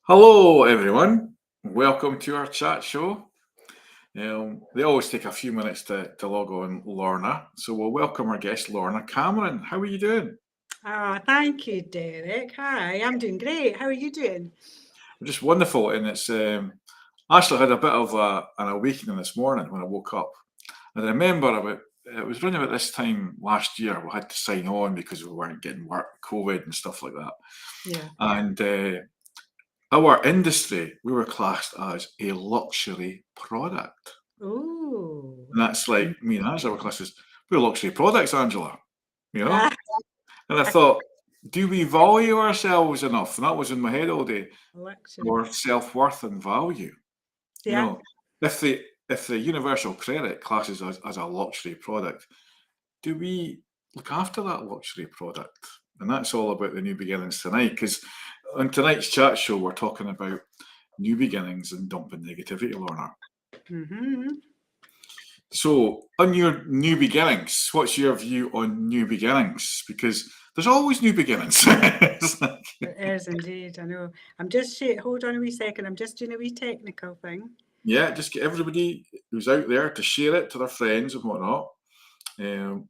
Hello, everyone. Welcome to our chat show. They always take a few minutes to log on, Lorna. So we'll welcome our guest, Lorna Cameron. How are you doing? Thank you, Derek. Hi, I'm doing great. How are you doing? Just wonderful. And it's actually had a bit of an awakening this morning when I woke up. And I remember it was running about this time last year. We had to sign on because we weren't getting work, COVID and stuff like that. Yeah. And our industry, we were classed as a luxury product. Oh. And that's like me and Angela were classes. We're luxury products, Angela. You know? And I thought, do we value ourselves enough? And that was in my head all day. Luxury. Our self-worth and value. You Yeah. know, if the universal credit classes us as a luxury product, do we look after that luxury product? And that's all about the new beginnings tonight. Because on tonight's chat show, we're talking about new beginnings and dumping negativity, Lorna. Mm-hmm. So, on your new beginnings, what's your view on new beginnings? Because there's always new beginnings. It's like- It is indeed. I know. Hold on a wee second. I'm just doing a wee technical thing. yeah, just get everybody who's out there to share it to their friends and whatnot. You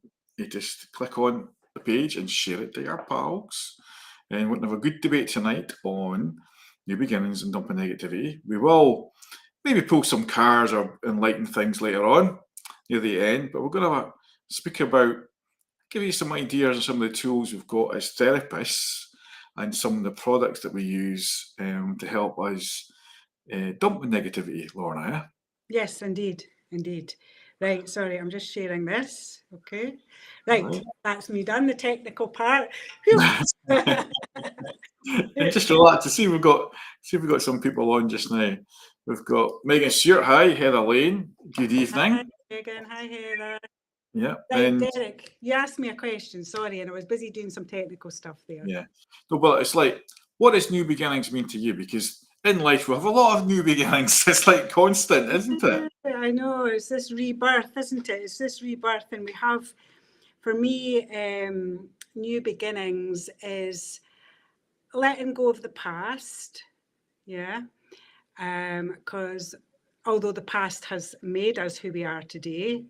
just click on the page and share it to your pals. And we're going to have a good debate tonight on new beginnings and dumping negativity. We will maybe pull some cards or enlighten things later on near the end, but we're going to speak about, give you some ideas of some of the tools we've got as therapists and some of the products that we use to help us dump the negativity, Lorna. Yeah? Yes, indeed. Indeed. Right. Sorry, I'm just sharing this. Okay. Right. Right. That's me done, the technical part. Phew. And just relax to see we've got some people on just now. We've got Megan Stewart. Hi, Heather Lane. Good evening. Hi, Megan. Hi, Heather. Yeah, Right, and Derek, you asked me a question. Sorry, and I was busy doing some technical stuff there. yeah. No, well, it's like, what does new beginnings mean to you? Because in life we have a lot of new beginnings. It's like constant, isn't it? Yeah, I know. It's this rebirth, isn't it? It's this rebirth, and we have, for me, new beginnings is letting go of the past. Yeah, because although the past has made us who we are today,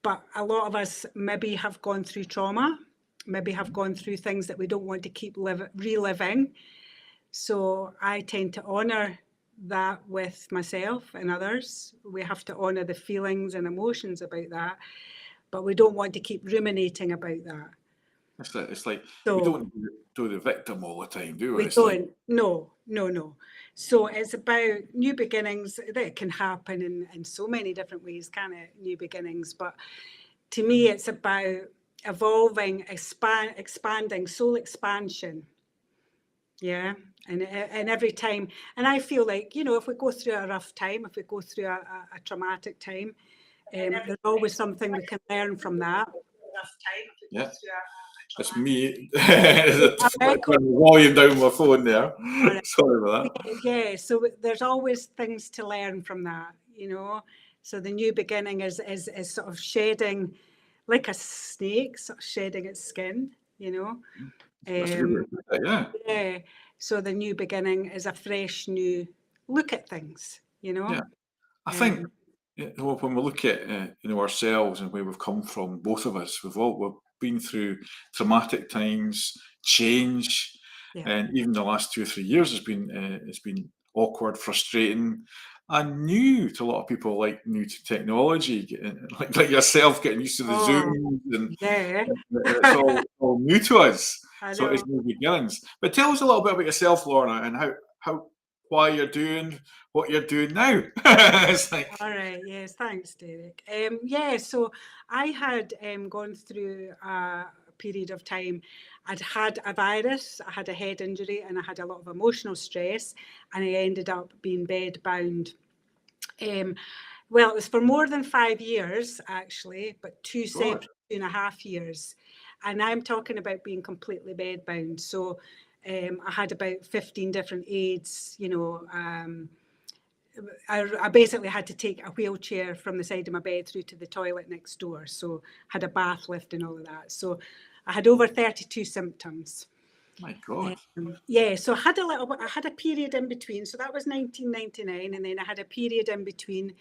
but a lot of us maybe have gone through trauma, maybe have gone through things that we don't want to keep reliving. So I tend to honour that with myself and others. We have to honour the feelings and emotions about that, but we don't want to keep ruminating about that. It's like we So don't do the victim all the time, do we? we It's like, don't, no, no, no. So it's about new beginnings that can happen in so many different ways, can it? New beginnings. But to me, it's about evolving, expanding, soul expansion. Yeah. And every time, and I feel like, if we go through a rough time, if we go through a traumatic time, there's always something we can learn from that. yeah, it's me. I'm Turn echoing. the volume down my phone there. All right. Sorry about that. Yeah, so there's always things to learn from that. So the new beginning is sort of shedding, like a snake, sort of shedding its skin. That's a good way Um, to put it, yeah. yeah, so the new beginning is a fresh new look at things. Yeah. I think Um, when we look at ourselves and where we've come from, both of us, we've been through traumatic times, change, yeah. and even the last 2 or 3 years has been awkward, frustrating, and new to a lot of people, like new to technology, like yourself, getting used to the Oh, Zoom, and yeah. it's all new to us. I So know. it's new beginnings. But tell us a little bit about yourself, Lorna, and why you're doing what you're doing now. It's like, All right. Yes. Thanks, Derek. Yeah. So I had gone through a period of time. I'd had a virus, I had a head injury, and I had a lot of emotional stress, and I ended up being bed bound. Um, well, it was for more than 5 years, actually, but two God. separate 2.5 years. And I'm talking about being completely bedbound. So I had about 15 different aids. I basically had to take a wheelchair from the side of my bed through to the toilet next door. So had a bath lift and all of that. So I had over 32 symptoms. My God. Yeah, so I had a period in between. So that was 1999, and then I had a period in between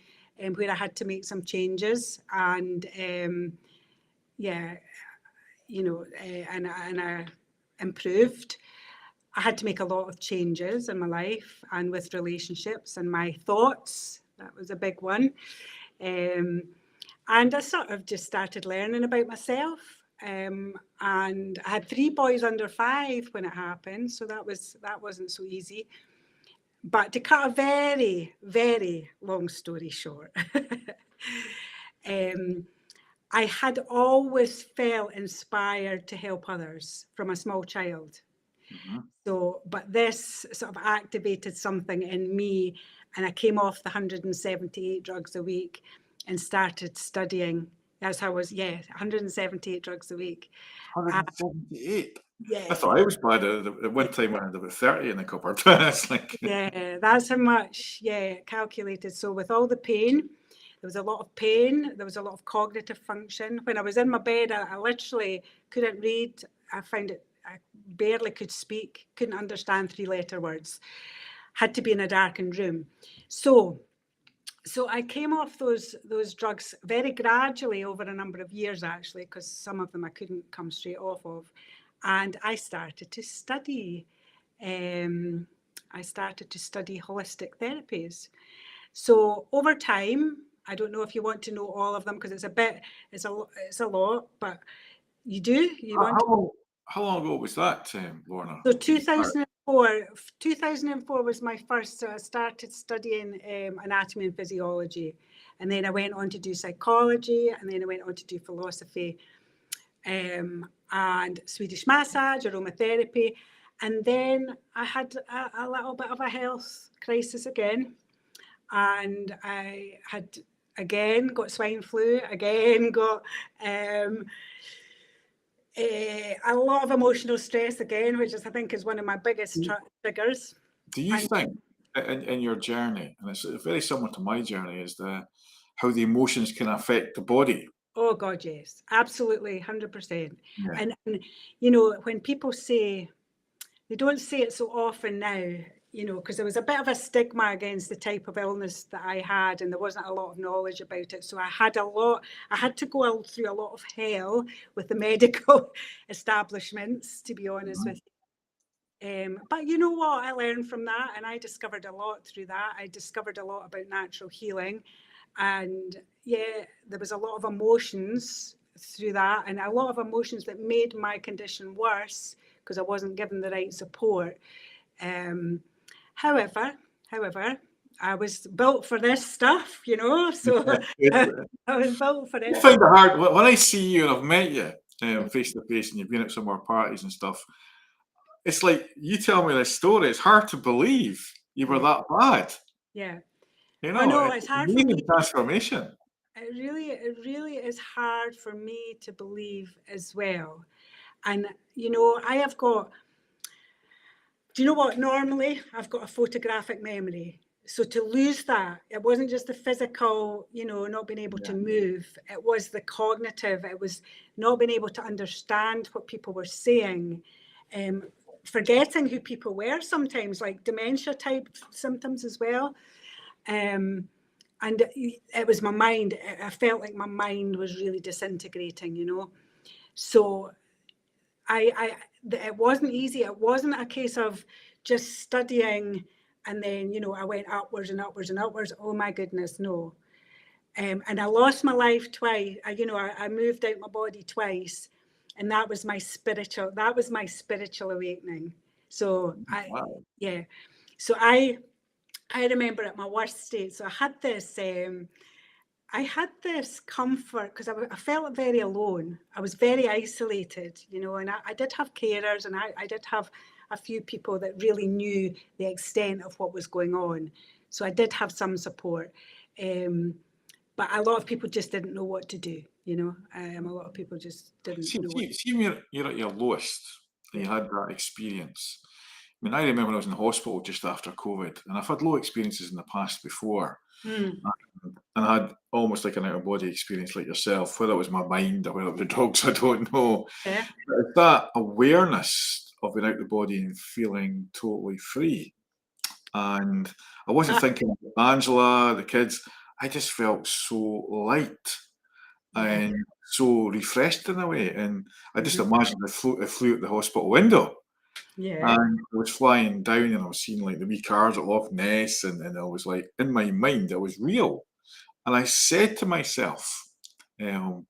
where I had to make some changes, and yeah, you know, and I improved. I had to make a lot of changes in my life and with relationships and my thoughts. That was a big one. And I sort of just started learning about myself. And I had 3 boys under 5 when it happened, so that wasn't so easy. But to cut a very, very long story short, I had always felt inspired to help others from a small child. Mm-hmm. So, but this sort of activated something in me, and I came off the 178 drugs a week and started studying. That's how I was, 178 drugs a week. 178. Yeah. I thought I was bad at one time. I had about 30 in the cupboard. It's like, Yeah, that's how much, calculated. So with all the pain, there was a lot of pain, there was a lot of cognitive function. When I was in my bed, I literally couldn't read. I barely could speak, couldn't understand 3-letter words. Had to be in a darkened room. So I came off those drugs very gradually over a number of years, actually, because some of them I couldn't come straight off of. And I started to study. I started to study holistic therapies. So over time, I don't know if you want to know all of them because it's a lot, but you do. You want to? how long ago was that, Lorna? So 2004 was my first. So I started studying anatomy and physiology, and then I went on to do psychology, and then I went on to do philosophy, and Swedish massage, aromatherapy. And then I had a little bit of a health crisis again. And I had again got swine flu, again got a lot of emotional stress again, which I think is one of my biggest triggers. Do you think in your journey, and it's very similar to my journey, is how the emotions can affect the body? Oh God, yes, absolutely, 100%. Yeah. And you know, when people say, they don't say it so often now, you know, because there was a bit of a stigma against the type of illness that I had, and there wasn't a lot of knowledge about it. So I had to go through a lot of hell with the medical establishments, to be honest with you. But you know what? I learned from that, and I discovered a lot through that. I discovered a lot about natural healing, and there was a lot of emotions through that, and a lot of emotions that made my condition worse because I wasn't given the right support. However, I was built for this stuff, you know, so I was built for I it. find it hard when I see you and I've met you face to face, and you've been at some of our parties and stuff. It's like you tell me this story. It's hard to believe you were that bad. Yeah. You I know, know it's hard for me. Transformation. It really is hard for me to believe as well. And you know, do you know what? Normally, I've got a photographic memory. So to lose that, it wasn't just the physical, you know, not being able to move. It was the cognitive. It was not being able to understand what people were saying, forgetting who people were sometimes, like dementia type symptoms as well. And it was my mind. I felt like my mind was really disintegrating, you know. So it wasn't easy. It wasn't a case of just studying and then, you know, I went upwards and upwards and upwards. Oh my goodness, no. And I lost my life twice. I moved out my body twice, and that was my spiritual awakening. So So I remember at my worst state. So I had this comfort because I felt very alone. I was very isolated, you know, and I did have carers, and I did have a few people that really knew the extent of what was going on. So I did have some support. But a lot of people just didn't know what to do, you know. A lot of people just didn't know. See when you're at your lowest and you had that experience. I mean, I remember when I was in the hospital just after COVID, and I've had low experiences in the past before. And I had almost like an out-of-body experience like yourself, whether it was my mind or whether it was the drugs, I don't know. Yeah. But it's that awareness of being out of the body and feeling totally free. And I wasn't thinking of Angela, the kids. I just felt so light Yeah. and so refreshed in a way. And I just Mhm. imagined I flew out the hospital window. Yeah. And I was flying down and I was seeing like the wee cars at Loch Ness, and I was like, in my mind, it was real. And I said to myself, am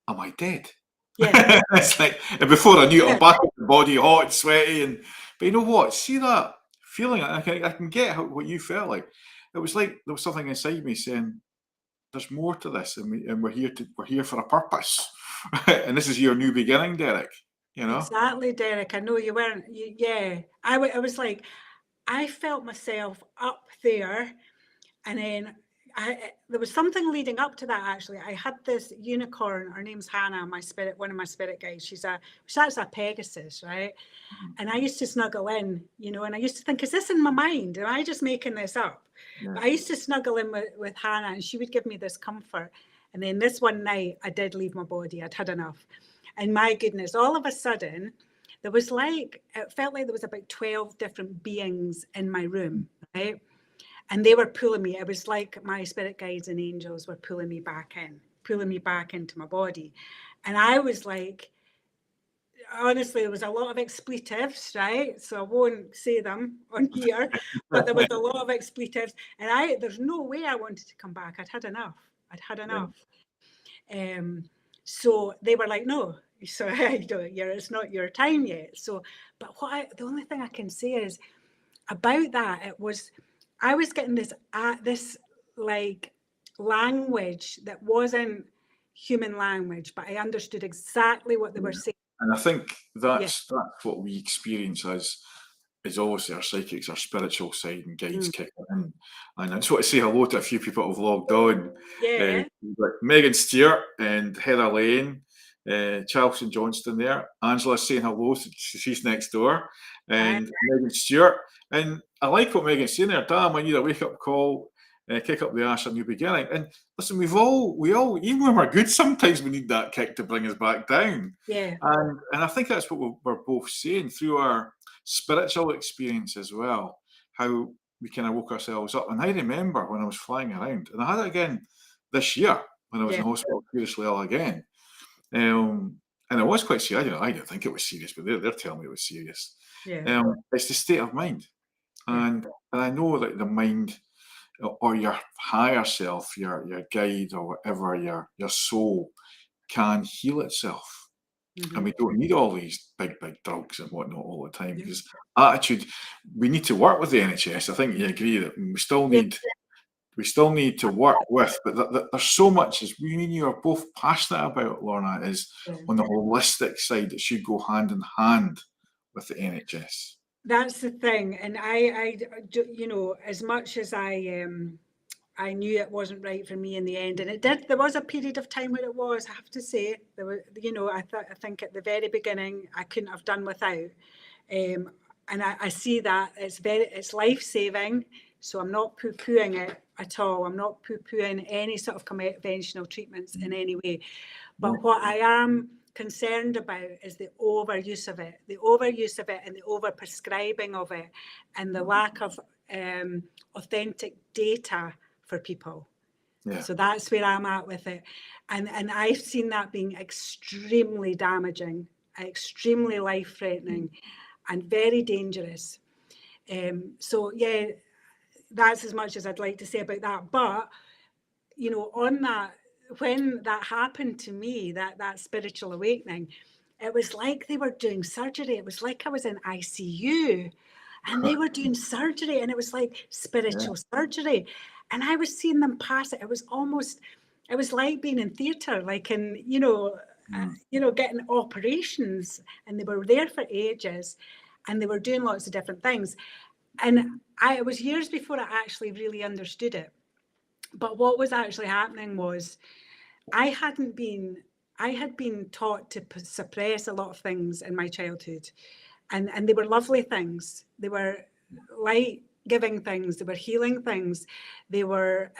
I dead? Yeah. It's like, and before I knew it, I'm Yeah. back in the body, hot and sweaty. But you know what? See that feeling? I can get what you felt like. It was like there was something inside me saying, "There's more to this, and we're here for a purpose." And this is your new beginning, Derek. You know? Exactly, Derek. I know you weren't. Yeah, I was like, I felt myself up there, and then there was something leading up to that. Actually, I had this unicorn. Her name's Hannah. One of my spirit guides. She's a Pegasus, right? And I used to snuggle in, and I used to think, is this in my mind? Am I just making this up? Yeah. But I used to snuggle in with Hannah, and she would give me this comfort. And then this one night, I did leave my body. I'd had enough. And my goodness, all of a sudden, it felt like there was about 12 different beings in my room, right? And they were pulling me. It was like my spirit guides and angels were pulling me back into my body. And I was like, honestly, there was a lot of expletives, right? So I won't say them on here, but there was a lot of expletives. And there's no way I wanted to come back. I'd had enough. So they were like, no, so it's not your time yet. So, but the only thing I can say is about that, I was getting this like language that wasn't human language, but I understood exactly what they were saying. And I think that's what we experience as is obviously our psychics, our spiritual side, and guides kicking in. And I just want to say hello to a few people who've logged on. Yeah. Like Megan Stewart and Heather Lane, Charleston Johnston there. Angela's saying hello, so she's next door. And Megan Stewart. And I like what Megan's saying there. Damn, I need a wake-up call, kick up the ass, a new beginning. And listen, we all, even when we're good, sometimes we need that kick to bring us back down. Yeah. And I think that's what we're both saying through our spiritual experience as well, how we kind of woke ourselves up. And I remember when I was flying around, and I had it again this year when I was in hospital, seriously ill again. And I was quite serious. I didn't think it was serious, but they're telling me it was serious. Yeah. It's the state of mind. And I know that the mind or your higher self, your guide or whatever, your soul can heal itself. And we don't need all these big drugs and whatnot all the time, because attitude, we need to work with the NHS. I think you agree that we still need to work with, but there's so much, as we and you are both passionate about, Lorna, is on the holistic side that should go hand in hand with the NHS. That's the thing. And I as much as I knew it wasn't right for me in the end, and it did. There was a period of time where it was. I have to say, there was, I think at the very beginning I couldn't have done without. And I see that it's life saving. So I'm not poo-pooing it at all. I'm not poo-pooing any sort of conventional treatments in any way. But what I am concerned about is the overuse of it and the over-prescribing of it, and the lack of authentic data for people. So that's where I'm at with it. And I've seen that being extremely damaging, extremely life-threatening, and very dangerous. So yeah, that's as much as I'd like to say about that. But, on that, when that happened to me, that spiritual awakening, it was like they were doing surgery. It was like I was in ICU and they were doing surgery, and it was like spiritual surgery. And I was seeing them pass it. It was like being in theatre, like in, getting operations, and they were there for ages and they were doing lots of different things. And it was years before I actually really understood it. But what was actually happening was I had been taught to suppress a lot of things in my childhood. And they were lovely things. They were light-giving things. They were healing things. They were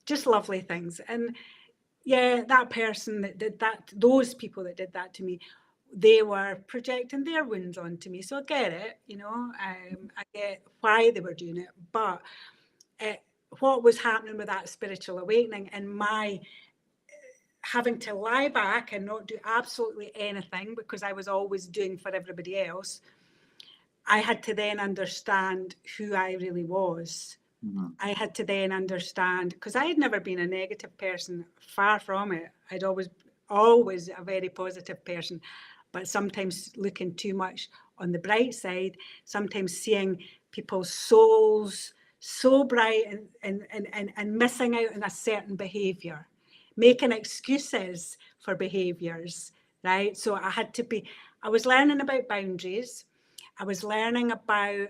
just lovely things. And yeah, that person that did that, those people that did that to me, they were projecting their wounds onto me. So I get it, I get why they were doing it. But what was happening with that spiritual awakening and my having to lie back and not do absolutely anything because I was always doing for everybody else, I had to then understand who I really was. Mm-hmm. I had to then understand, because I had never been a negative person, far from it. I'd always a very positive person, but sometimes looking too much on the bright side, sometimes seeing people's souls so bright and missing out on a certain behaviour, making excuses for behaviours, right? So I was learning about boundaries. I was learning about,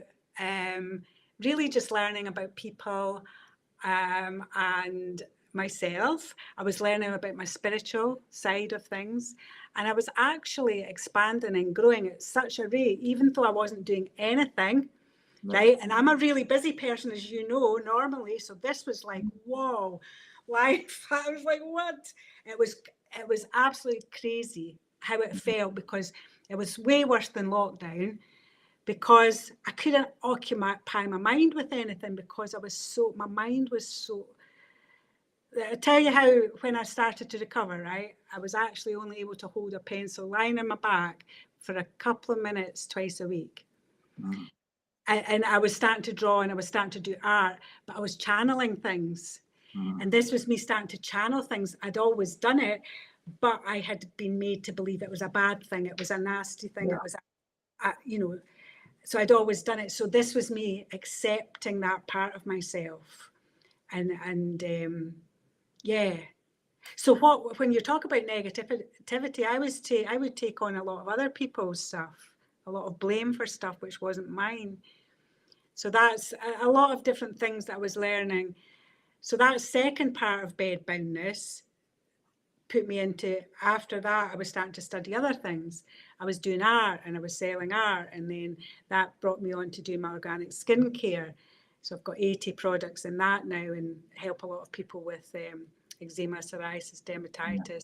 really just learning about people and myself. I was learning about my spiritual side of things. And I was actually expanding and growing at such a rate, even though I wasn't doing anything, right? And I'm a really busy person, as you know, normally. So this was like, whoa, life. I was like, what? It was absolutely crazy how it felt, because it was way worse than lockdown, because I couldn't occupy my mind with anything, because my mind was so, I tell you how, when I started to recover, right, I was actually only able to hold a pencil lying on my back for a couple of minutes twice a week. Mm-hmm. And I was starting to draw and I was starting to do art, but I was channeling things. Mm-hmm. And this was me starting to channel things. I'd always done it, but I had been made to believe it was a bad thing. It was a nasty thing. Yeah. It was, so I'd always done it. So this was me accepting that part of myself. And yeah. So when you talk about negativity, I would take on a lot of other people's stuff, a lot of blame for stuff which wasn't mine. So that's a lot of different things that I was learning. So that second part of bedboundness put me into, after that, I was starting to study other things. I was doing art and I was selling art. And then that brought me on to do my organic skincare. So I've got 80 products in that now and help a lot of people with eczema, psoriasis, dermatitis.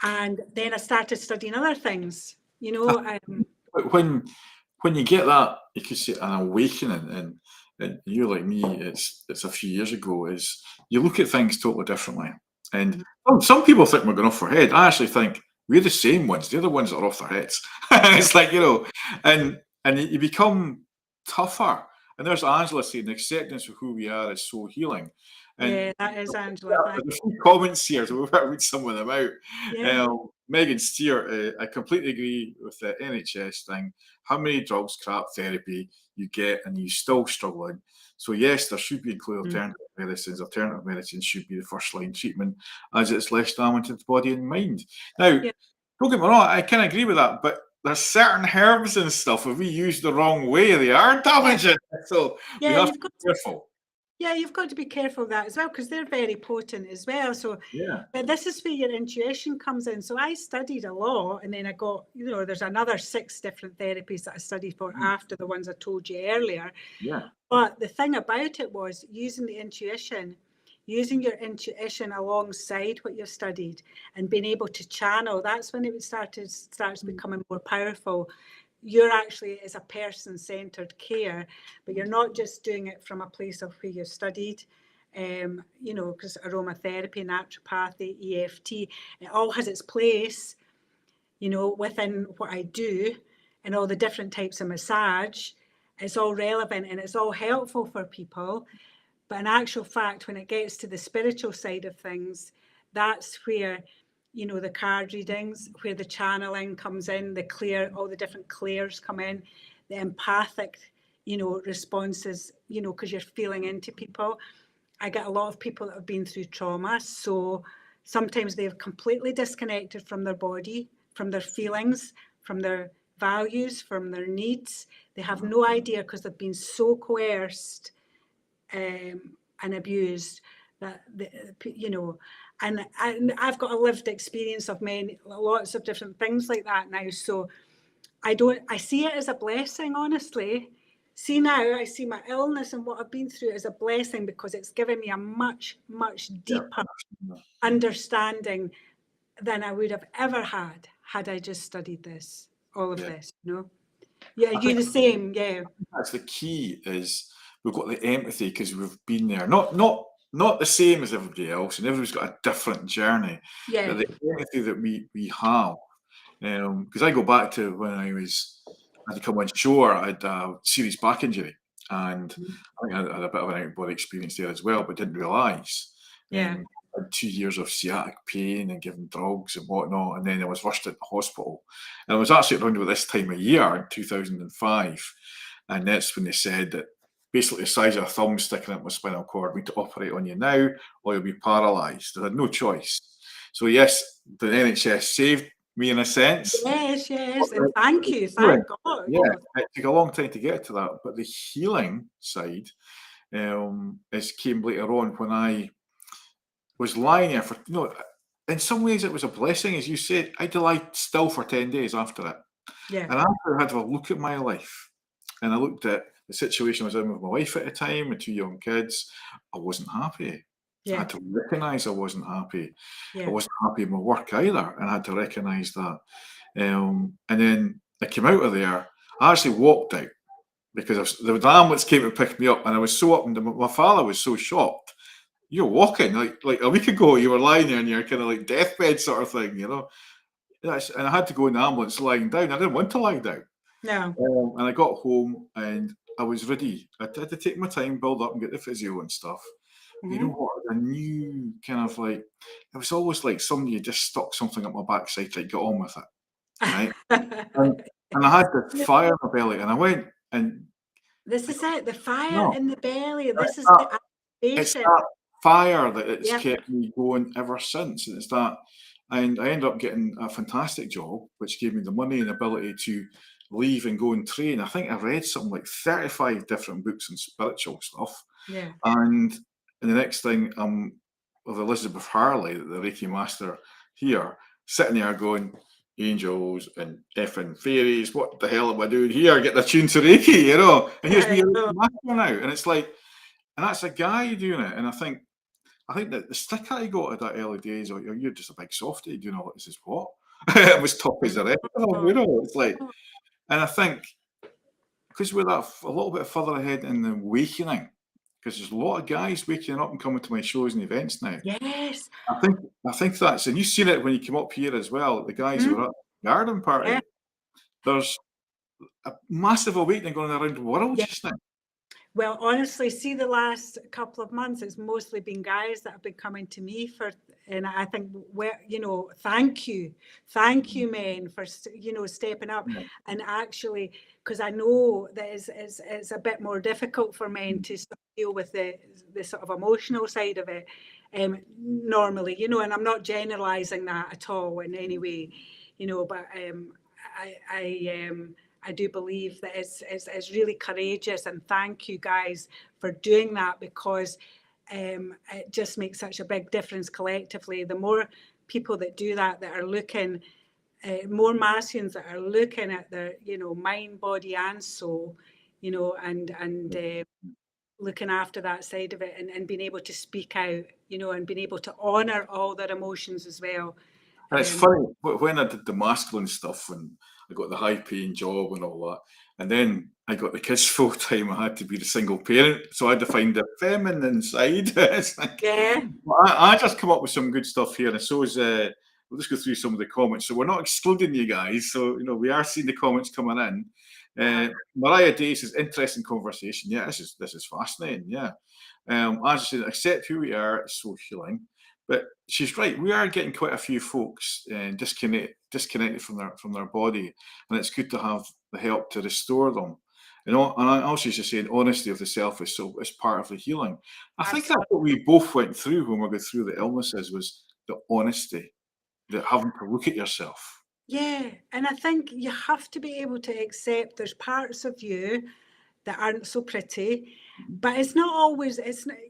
And then I started studying other things, But when you get that, you could say an awakening, and you like me, it's a few years ago, is you look at things totally differently. And some people think we're going off our head. I actually think we're the same ones. They're the ones that are off their heads. It's like, and you become tougher. And there's Angela saying acceptance of who we are is so healing. And yeah, that is Angela. there's a few comments here, so we'll read some of them out. Yeah. Megan Steer, I completely agree with the NHS thing. How many drugs, crap, therapy you get and you still struggling? So yes, there should be included alternative medicines. Alternative medicines should be the first line treatment, as it's less damage to the body and mind. Now, don't get me wrong, I can agree with that, but there's certain herbs and stuff, if we use the wrong way, they are damaging. So we have to be careful. Yeah, you've got to be careful of that as well, because they're very potent as well. So, yeah. But this is where your intuition comes in. So I studied a lot, and then I got, there's another 6 different therapies that I studied for after the ones I told you earlier. Yeah. But the thing about it was using your intuition alongside what you've studied and being able to channel. That's when it starts becoming more powerful. You're actually, as a person-centered care, but you're not just doing it from a place of where you studied, because aromatherapy, naturopathy, EFT, it all has its place, within what I do, and all the different types of massage. It's all relevant and it's all helpful for people. But in actual fact, when it gets to the spiritual side of things, that's where the card readings, where the channeling comes in, all the different clairs come in, the empathic, responses, because you're feeling into people. I get a lot of people that have been through trauma. So sometimes they've completely disconnected from their body, from their feelings, from their values, from their needs. They have no idea because they've been so coerced and abused that, and I've got a lived experience of lots of different things like that now. So I see it as a blessing, honestly. See, now I see my illness and what I've been through as a blessing, because it's given me a much, much deeper understanding than I would have ever had had I just studied this, all of Yeah. this, you know? Yeah, I you think the same, yeah. that's the key, is we've got the empathy because we've been there. Not the same as everybody else, and everybody's got a different journey. Yeah. But the empathy that we have, because I go back to when I had to come on shore. I had a serious back injury, and I think I had a bit of an out-of-body experience there as well, but didn't realise. Yeah. I had 2 years of sciatic pain and given drugs and whatnot, and then I was rushed into hospital. And I was actually around about this time of year in 2005, and that's when they said that basically the size of a thumb sticking out my spinal cord, we need to operate on you now, or you'll be paralysed. I had no choice. So yes, the NHS saved me in a sense. Yes, yes, But and thank you, healing, thank God. yeah, it took a long time to get to that, but the healing side came later on when I was lying there for, in some ways it was a blessing, as you said. I had to lie still for 10 days after it. Yeah, And after I had to look at my life, and I looked at the situation I was in with my wife at the time, with 2 young kids, I wasn't happy. I yeah, had to recognise I wasn't happy. I yeah. wasn't happy in my work either, and I had to recognise that. And then I came out of there. I actually walked out because the ambulance came to pick me up, and I was so up, and my father was so shocked. You're walking like a week ago. You were lying there in your kind of like deathbed sort of thing, And I had to go in the ambulance lying down. I didn't want to lie down. No. And I got home and I was ready. I had to take my time, build up, and get the physio and stuff. You know what? I knew kind of like it was almost like somebody had just stuck something up my backside to get on with it, right? And I had the fire in my belly, and I went and This is it, the fire no, in the belly. it's This is that, the it's activation. that fire that it's Yep. kept me going ever since, and it's that. And I ended up getting a fantastic job, which gave me the money and ability to leave and go and train. I think I read something like 35 different books on spiritual stuff. Yeah. And the next thing, I'm with Elizabeth Harley, the Reiki master here, sitting there going, angels and effing fairies, what the hell am I doing here? Getting attuned to Reiki, And here's me, a Reiki master now. And it's like, and that's a guy doing it. And I think that the stick I got at that early days, you're just a big softie, this is what? It was tough as a rest, it's like, and I think because we're a little bit further ahead in the awakening, because there's a lot of guys waking up and coming to my shows and events now. Yes. I think that's, and you've seen it when you come up here as well, the guys who are at the garden party. Yeah. There's a massive awakening going on around the world Yeah. just now. Well, honestly, see, the last couple of months, it's mostly been guys that have been coming to me and I think, thank you, men, for, stepping up. Yeah. And actually, because I know that it's a bit more difficult for men to deal with the sort of emotional side of it normally, and I'm not generalizing that at all in any way, but I do believe that it's really courageous, and thank you guys for doing that, because it just makes such a big difference collectively. The more people that do that are looking, more Martians that are looking at their, mind, body, and soul, and looking after that side of it, and being able to speak out, and being able to honour all their emotions as well. And it's funny, when I did the masculine stuff and I got the high paying job and all that, and then I got the kids full time, I had to be the single parent. So I had to find the feminine side. It's like, Yeah. I just come up with some good stuff here. And so is, we'll just go through some of the comments. So we're not excluding you guys. So, we are seeing the comments coming in. Mariah Day says, interesting conversation. Yeah, this is fascinating. Yeah. As I said, accept who we are. It's so healing. But she's right. We are getting quite a few folks disconnected from their body, and it's good to have the help to restore them. And I also just saying, honesty of the self is part of the healing. I think that's what we both went through when we go through the illnesses, was the honesty, the having to look at yourself. Yeah, and I think you have to be able to accept there's parts of you that aren't so pretty, but it's not always,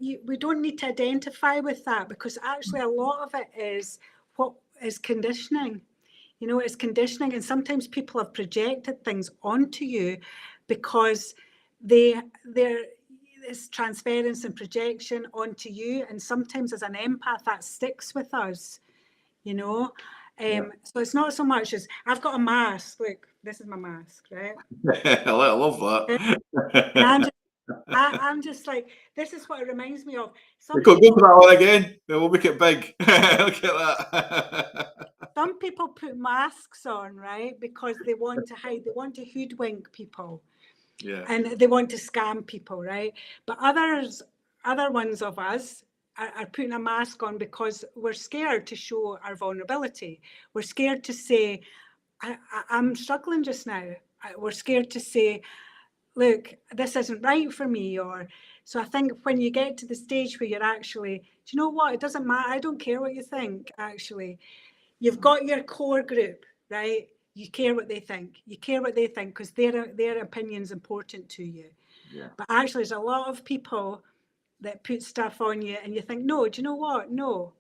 we don't need to identify with that, because actually a lot of it is what is conditioning. It's conditioning, and sometimes people have projected things onto you because there's transference and projection onto you, and sometimes as an empath that sticks with us, So it's not so much as I've got a mask. Look, this is my mask, right? I love And that. I'm just like, this is what it reminds me of. We could go for that one again. We'll make it big. Look at that. Some people put masks on, right, because they want to hide, they want to hoodwink people. Yeah. And they want to scam people, right? But other ones of us are putting a mask on because we're scared to show our vulnerability. We're scared to say, I'm struggling just now. We're scared to say, look, this isn't right for me. So I think when you get to the stage where you're actually, do you know what? It doesn't matter. I don't care what you think, actually. You've got your core group, right? You care what they think. You care what they think because their opinion's important to you. Yeah. But actually, there's a lot of people that put stuff on you and you think, no, do you know what? No,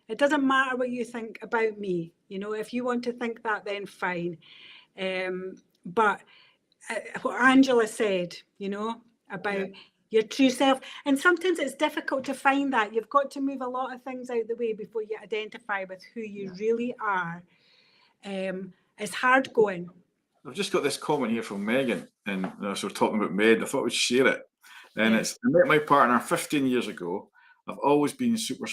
it doesn't matter what you think about me. You know, if you want to think that, then fine. But what Angela said, you know, about your true self. And sometimes it's difficult to find that. You've got to move a lot of things out the way before you identify with who you really are. It's hard going. I've just got this comment here from Megan, and so we're talking about Med. I thought we'd share it. And it's, I met my partner 15 years ago. I've always been super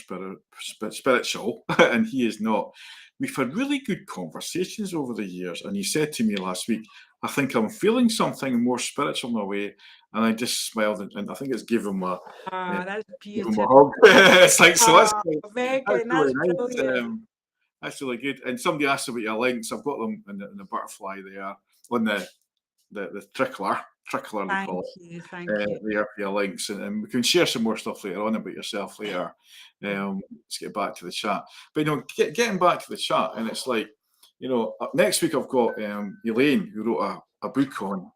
spiritual, and he is not. We've had really good conversations over the years, and he said to me last week, I think I'm feeling something more spiritual in a way. And I just smiled, and I think it's gave him a, that's give him a beautiful. hug. It's like, so that's Megan, really that's nice. brilliant. That's really good. And somebody asked about your links. I've got them in the butterfly there, on the trickler they call it. Thank you. There for your links, and we can share some more stuff later on about yourself later. Let's get back to the chat. But you know, getting back to the chat, and it's like, you know, next week I've got Elaine, who wrote a book on.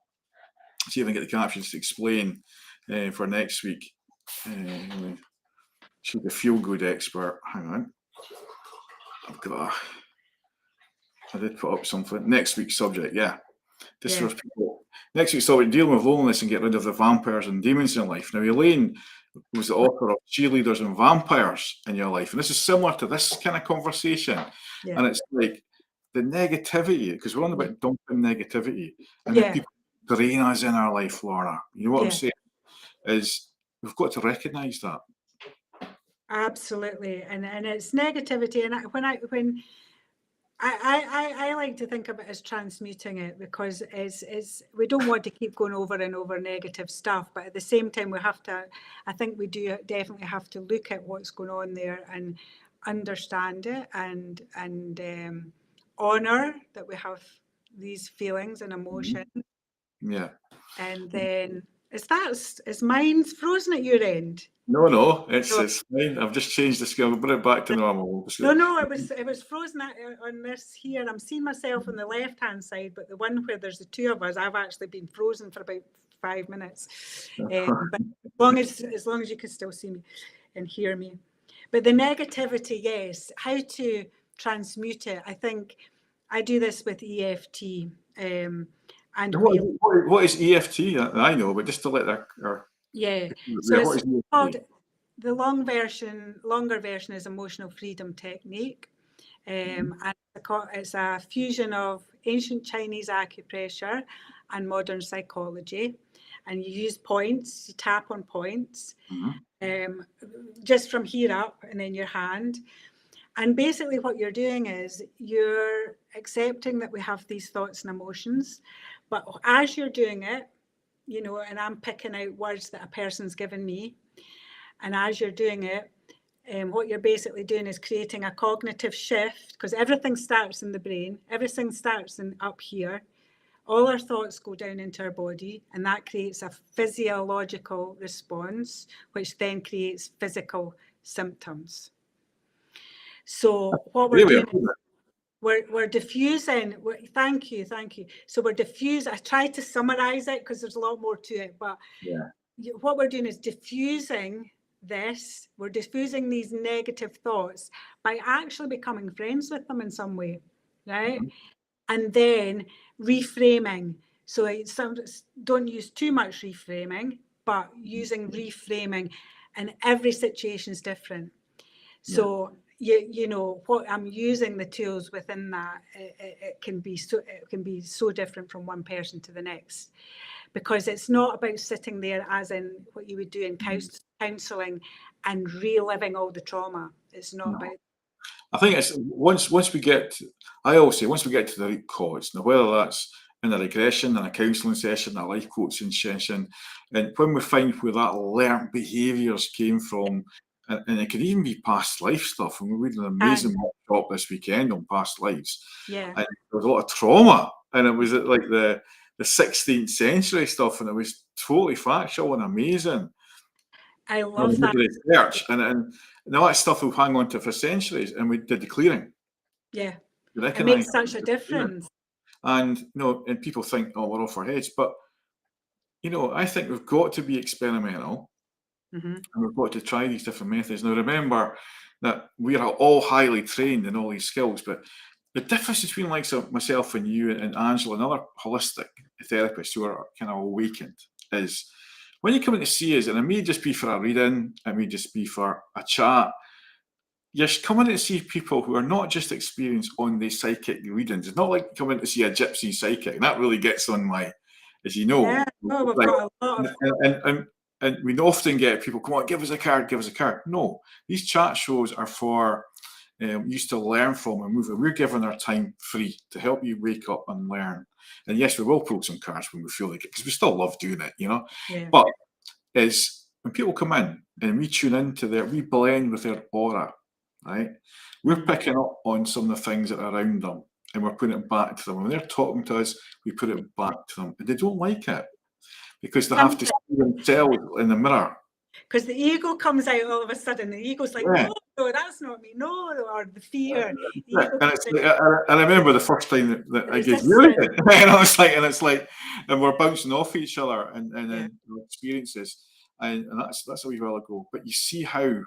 See if I can get the captions to explain for next week. She's the feel good expert. Hang on. I did put up something. Next week's subject, yeah. This was people. Next week's subject, dealing with loneliness and get rid of the vampires and demons in life. Now, Elaine was the author of Cheerleaders and Vampires in Your Life. And this is similar to this kind of conversation. Yeah. And it's like the negativity, because we're on about dumping negativity. And the people drain us in our life, Lorna. You know what I'm saying? Is we've got to recognise that. Absolutely. And it's negativity. And when I like to think of it as transmuting it, because we don't want to keep going over and over negative stuff, but at the same time I think we do definitely have to look at what's going on there and understand it and honor that we have these feelings and emotions. Yeah. And then is mine's frozen at your end? No, it's fine. I've just changed the scale. We'll bring it back to normal. No, it was frozen on this here. I'm seeing myself on the left-hand side, but the one where there's the two of us, I've actually been frozen for about 5 minutes. But as long as you can still see me and hear me. But the negativity, yes, how to transmute it. I think I do this with EFT. And what is EFT? I know, but just to let our so it's called, the longer version is emotional freedom technique, and it's a fusion of ancient Chinese acupressure and modern psychology, and you use points, you tap on points, just from here up and then your hand. And basically what you're doing is you're accepting that we have these thoughts and emotions, but as you're doing it, you know, and I'm picking out words that a person's given me, and as you're doing it, what you're basically doing is creating a cognitive shift, because everything starts in the brain, everything starts up here. All our thoughts go down into our body, and that creates a physiological response, which then creates physical symptoms. So what we're doing, we're diffusing. Thank you. So we're diffusing. I tried to summarize it because there's a lot more to it, but what we're doing is diffusing this. We're diffusing these negative thoughts by actually becoming friends with them in some way, right? And then reframing. So don't use too much reframing, but using reframing, and every situation is different. So you know, what I'm using the tools within that, it can be so different from one person to the next, because it's not about sitting there as in what you would do in counselling and reliving all the trauma. It's not No. about. I think it's once we get, I always say, once we get to the root cause, now whether that's in a regression, in a counselling session, a life coaching session, and when we find where that learned behaviours came from, and it could even be past life stuff, and we did an amazing workshop this weekend on past lives, Yeah. and there was a lot of trauma, and it was like the 16th century stuff, and it was totally factual and amazing. I love that. Research, and all that stuff will hang on to for centuries, and we did the clearing. Yeah. We It makes such a difference. And you know, and people think, oh, we're off our heads, but you know, I think we've got to be experimental, and we've got to try these different methods. Now, remember that we are all highly trained in all these skills, but the difference between like myself and you and Angela and other holistic therapists who are kind of awakened is when you come in to see us, and it may just be for a reading, it may just be for a chat, you're coming to see people who are not just experienced on the psychic readings. It's not like coming to see a gypsy psychic. And that really gets on my, as you know. Yeah, we've got a lot of. And we often get people, come on, give us a card, give us a card. No, these chat shows are for used to learn from and move. We're giving our time free to help you wake up and learn. And yes, we will pull some cards when we feel like it, because we still love doing it, you know. Yeah. But is when people come in and we tune into we blend with their aura, right? We're picking up on some of the things that are around them, and we're putting it back to them. When they're talking to us, we put it back to them, and they don't like it because they have to see themselves in the mirror. Because the ego comes out all of a sudden. The ego's like, no, that's not me. No, or the fear. I remember the first time that I gave you it, and I was like, and we're bouncing off each other and experiences, and that's a wee while ago. But you see how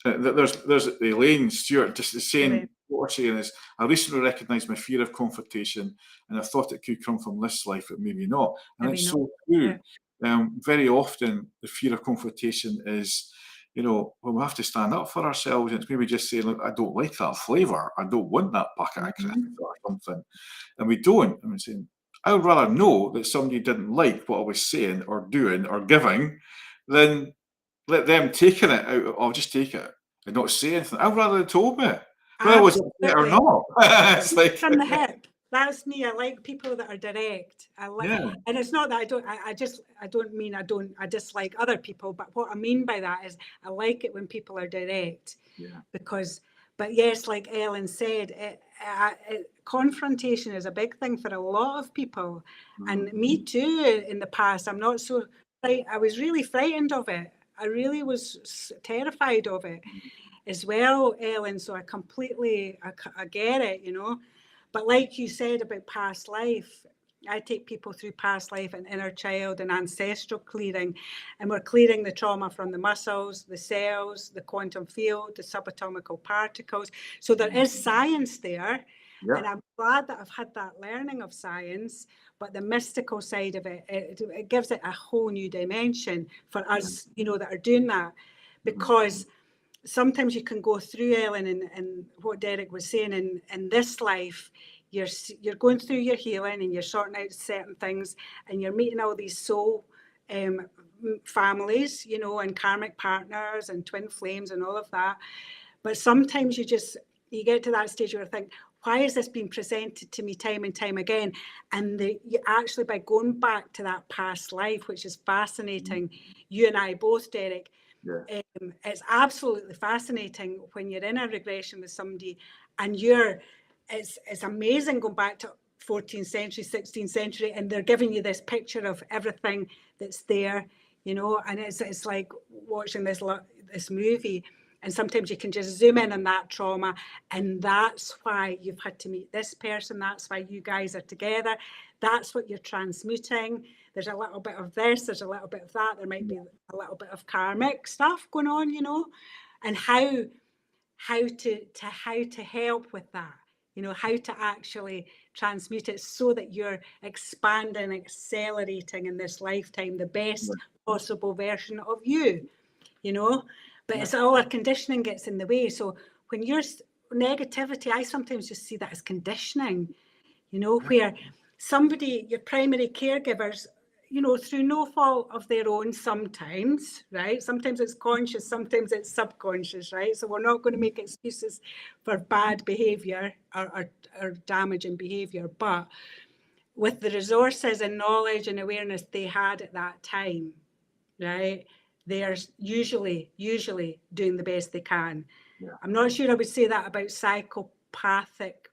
there's Elaine Stewart just saying what we're saying is, I recently recognised my fear of confrontation, and I thought it could come from this life, but maybe not. And maybe it's so true. Yeah. Very often the fear of confrontation is, you know, well, we have to stand up for ourselves. And it's maybe just saying, look, I don't like that flavour. I don't want that bucket of crisps or something. And we don't. And we're saying, I would rather know that somebody didn't like what I was saying or doing or giving than let them taking it out. I'll just take it and not say anything. I'd rather they told me. Whether I was upset or not. It's like from the hip. That's me. I like people that are direct. I like, and it's not that I dislike other people, but what I mean by that is I like it when people are direct. Yeah. But yes, like Ellen said, confrontation is a big thing for a lot of people, and me too. In the past, I was really frightened of it. I really was terrified of it as well, Ellen. So I get it, you know. But like you said about past life, I take people through past life and inner child and ancestral clearing, and we're clearing the trauma from the muscles, the cells, the quantum field, the subatomic particles. So there is science there, and I'm glad that I've had that learning of science, but the mystical side of it, it gives it a whole new dimension for us, you know, that are doing that, because sometimes you can go through, Ellen, and what Derek was saying, in this life, you're going through your healing and you're sorting out certain things, and you're meeting all these soul families, you know, and karmic partners and twin flames and all of that. But sometimes you get to that stage where you think, why is this being presented to me time and time again? And you actually, by going back to that past life, which is fascinating, you and I both, Derek, it's absolutely fascinating when you're in a regression with somebody and it's amazing going back to 14th century, 16th century, and they're giving you this picture of everything that's there, you know, and it's like watching this movie, and sometimes you can just zoom in on that trauma, and that's why you've had to meet this person, that's why you guys are together, that's what you're transmuting. There's a little bit of this, there's a little bit of that, there might be a little bit of karmic stuff going on, you know, and how to help with that, you know, how to actually transmute it so that you're expanding, accelerating in this lifetime the best possible version of you, you know. But it's all our conditioning gets in the way. So when you're negativity, I sometimes just see that as conditioning, where somebody, your primary caregivers, through no fault of their own sometimes, right? Sometimes it's conscious, sometimes it's subconscious, right? So we're not going to make excuses for bad behaviour or damaging behaviour, but with the resources and knowledge and awareness they had at that time, right? They are usually doing the best they can. Yeah. I'm not sure I would say that about psychopathic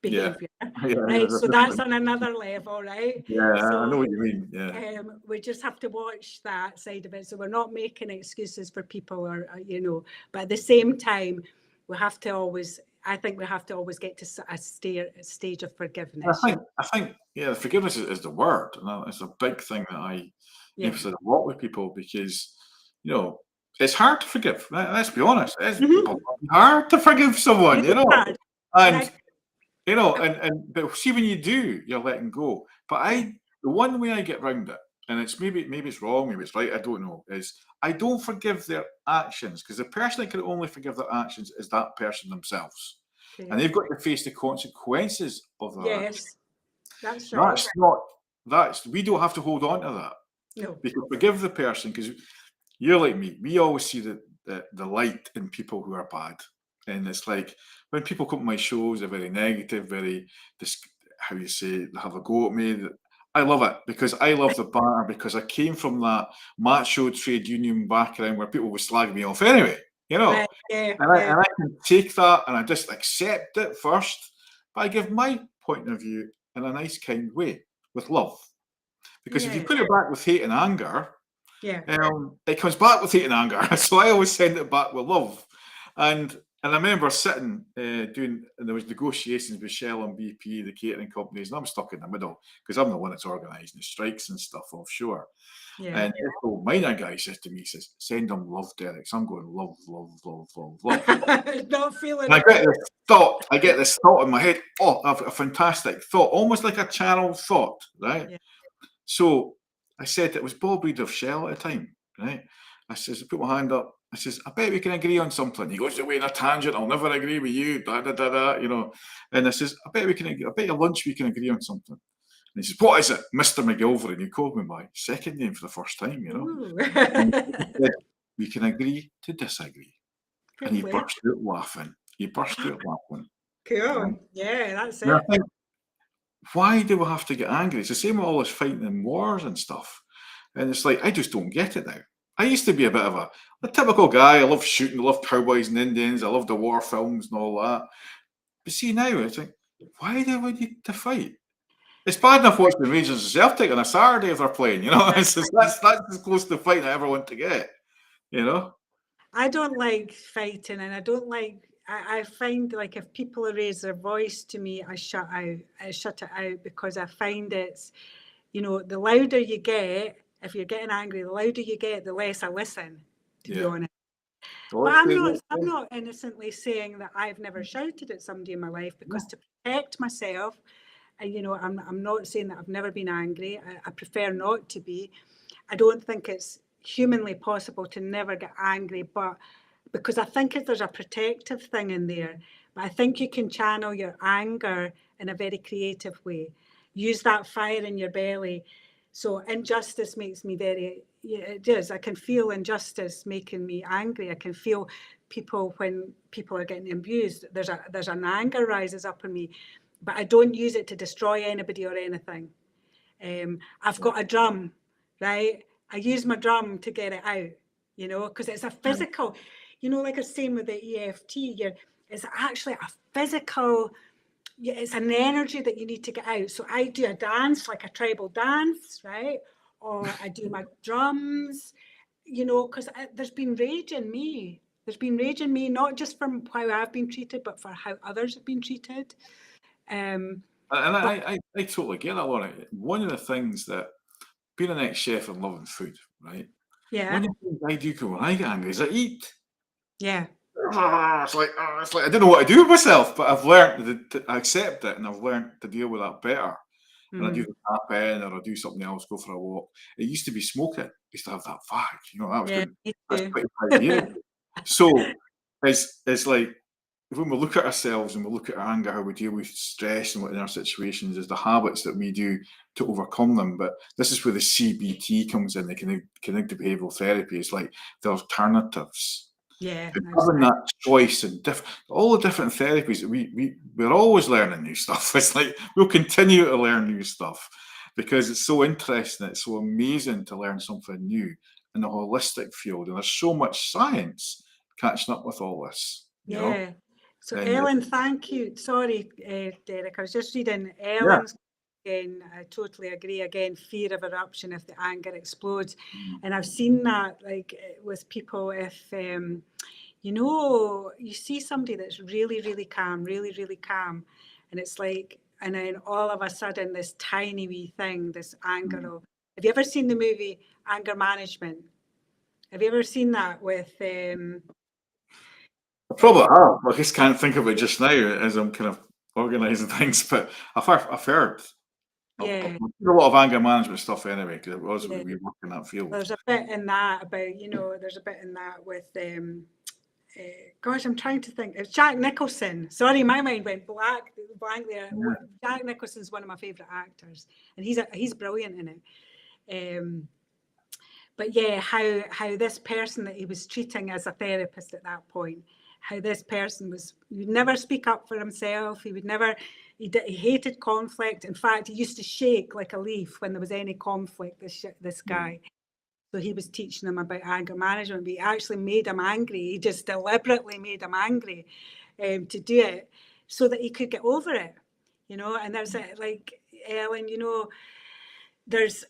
behaviour, right? So that's on another level, right? Yeah, so, I know what you mean. Yeah. We just have to watch that side of it. So we're not making excuses for people, or but at the same time, I think we have to always get to a stage of forgiveness. I think, forgiveness is the word, and it's a big thing that I emphasize a lot with people, because it's hard to forgive. Let's be honest, it's hard to forgive someone, and but see, when you do, you're letting go. But the one way I get round it, and it's maybe it's wrong, maybe it's right, I don't know, is I don't forgive their actions, because the person that can only forgive their actions is that person themselves. Okay. And they've got to face the consequences of their actions. That's right. We don't have to hold on to that. No. We can forgive the person, because you're like me. We always see the light in people who are bad. And it's like, when people come to my shows, they're very negative, very, how you say, they have a go at me. I love it, because I love the banter, because I came from that macho trade union background where people would slag me off anyway, Right, and I can take that and I just accept it first, but I give my point of view in a nice, kind way, with love. Because if you put it back with hate and anger, it comes back with hate and anger. So I always send it back with love. And I remember sitting and there was negotiations with Shell and BP, the catering companies, and I'm stuck in the middle, because I'm the one that's organising the strikes and stuff offshore. And this old miner guy says to me, send them love, Derek. So I'm going, love, love, love, love, love. Not feeling and I get this thought in my head, a fantastic thought, almost like a channel thought, right? Yeah. So I said, it was Bob Reid of Shell at the time, right? I says, I put my hand up. I says, I bet we can agree on something. He goes away in a tangent. I'll never agree with you. And I says, I bet at lunch we can agree on something. And he says, what is it? Mr. McGilvery. And he called me my second name for the first time, And he said, we can agree to disagree. And he burst out laughing. Cool. Yeah, that's it. And I think, why do we have to get angry? It's the same with all this fighting in wars and stuff. And it's like, I just don't get it now. I used to be a bit of a typical guy. I love shooting, I love cowboys and Indians, I love the war films and all that. But see, now it's like, why do we need to fight? It's bad enough watching Rangers and Celtic on a Saturday if they're playing, That's as close to fighting I ever want to get, I don't like fighting, and I don't like. I find like if people raise their voice to me, I shut it out, because I find it's, the louder you get, if you're getting angry, the louder you get, the less I listen, to be honest. But I'm not innocently saying that I've never shouted at somebody in my life, because to protect myself, I'm not saying that I've never been angry. I prefer not to be. I don't think it's humanly possible to never get angry, but because I think there's a protective thing in there. But I think you can channel your anger in a very creative way. Use that fire in your belly. So injustice makes me it does. I can feel injustice making me angry. I can feel when people are getting abused, there's an anger rises up in me, but I don't use it to destroy anybody or anything. I've got a drum, right? I use my drum to get it out, because it's a physical, like I was saying with the EFT, it's actually a physical, it's an energy that you need to get out. So I do a dance, like a tribal dance, right? Or I do my drums, because there's been rage in me. There's been rage in me, not just from how I've been treated, but for how others have been treated. I totally get that, Lorna. One of the things that, being an ex-chef and loving food, right? Yeah. One of the things I do when I get angry is I eat. Yeah. It's like I don't know what to do with myself, but I've learned to accept it, and I've learned to deal with that better. and I do Mm. the tap in or I do something else, go for a walk. It used to be smoking. I used to have that fag, you know, that was Yeah, good. me That's too. 25 years ago. So it's like when we look at ourselves and we look at our anger, how we deal with stress and what in our situations is the habits that we do to overcome them. But this is where the CBT comes in, the cognitive behavioral therapy. It's like the alternatives. Yeah, Having that choice and all the different therapies, we're always learning new stuff. It's like we'll continue to learn new stuff because it's so interesting. It's so amazing to learn something new in the holistic field, and there's so much science catching up with all this. You know, yeah. So and Ellen, thank you. Sorry, Derek, I was just reading yeah, Ellen's again. I totally agree. Again, fear of eruption if the anger explodes, and I've seen that like with people if you know you see somebody that's really really calm, really calm, and it's like, and then all of a sudden this tiny wee thing, this anger. Have you ever seen the movie Anger Management? Have you ever seen that with? I probably have. I just can't think of it just now as I'm kind of organising things, but I've heard. I've Yeah, done a lot of anger management stuff anyway, because it was yeah. we work in that field. There's a bit in that about, there's a bit in that with, gosh, I'm trying to think. It's Jack Nicholson. Sorry, my mind went blank there. Yeah. Jack Nicholson's one of my favourite actors, and he's brilliant in it. But yeah, how this person that he was treating as a therapist at that point, how this person he would never speak up for himself. He would never, he hated conflict. In fact, he used to shake like a leaf when there was any conflict, this guy. So he was teaching them about anger management, but he actually made him angry. He just deliberately made him angry to do it so that he could get over it, And there's like, Ellen, there's,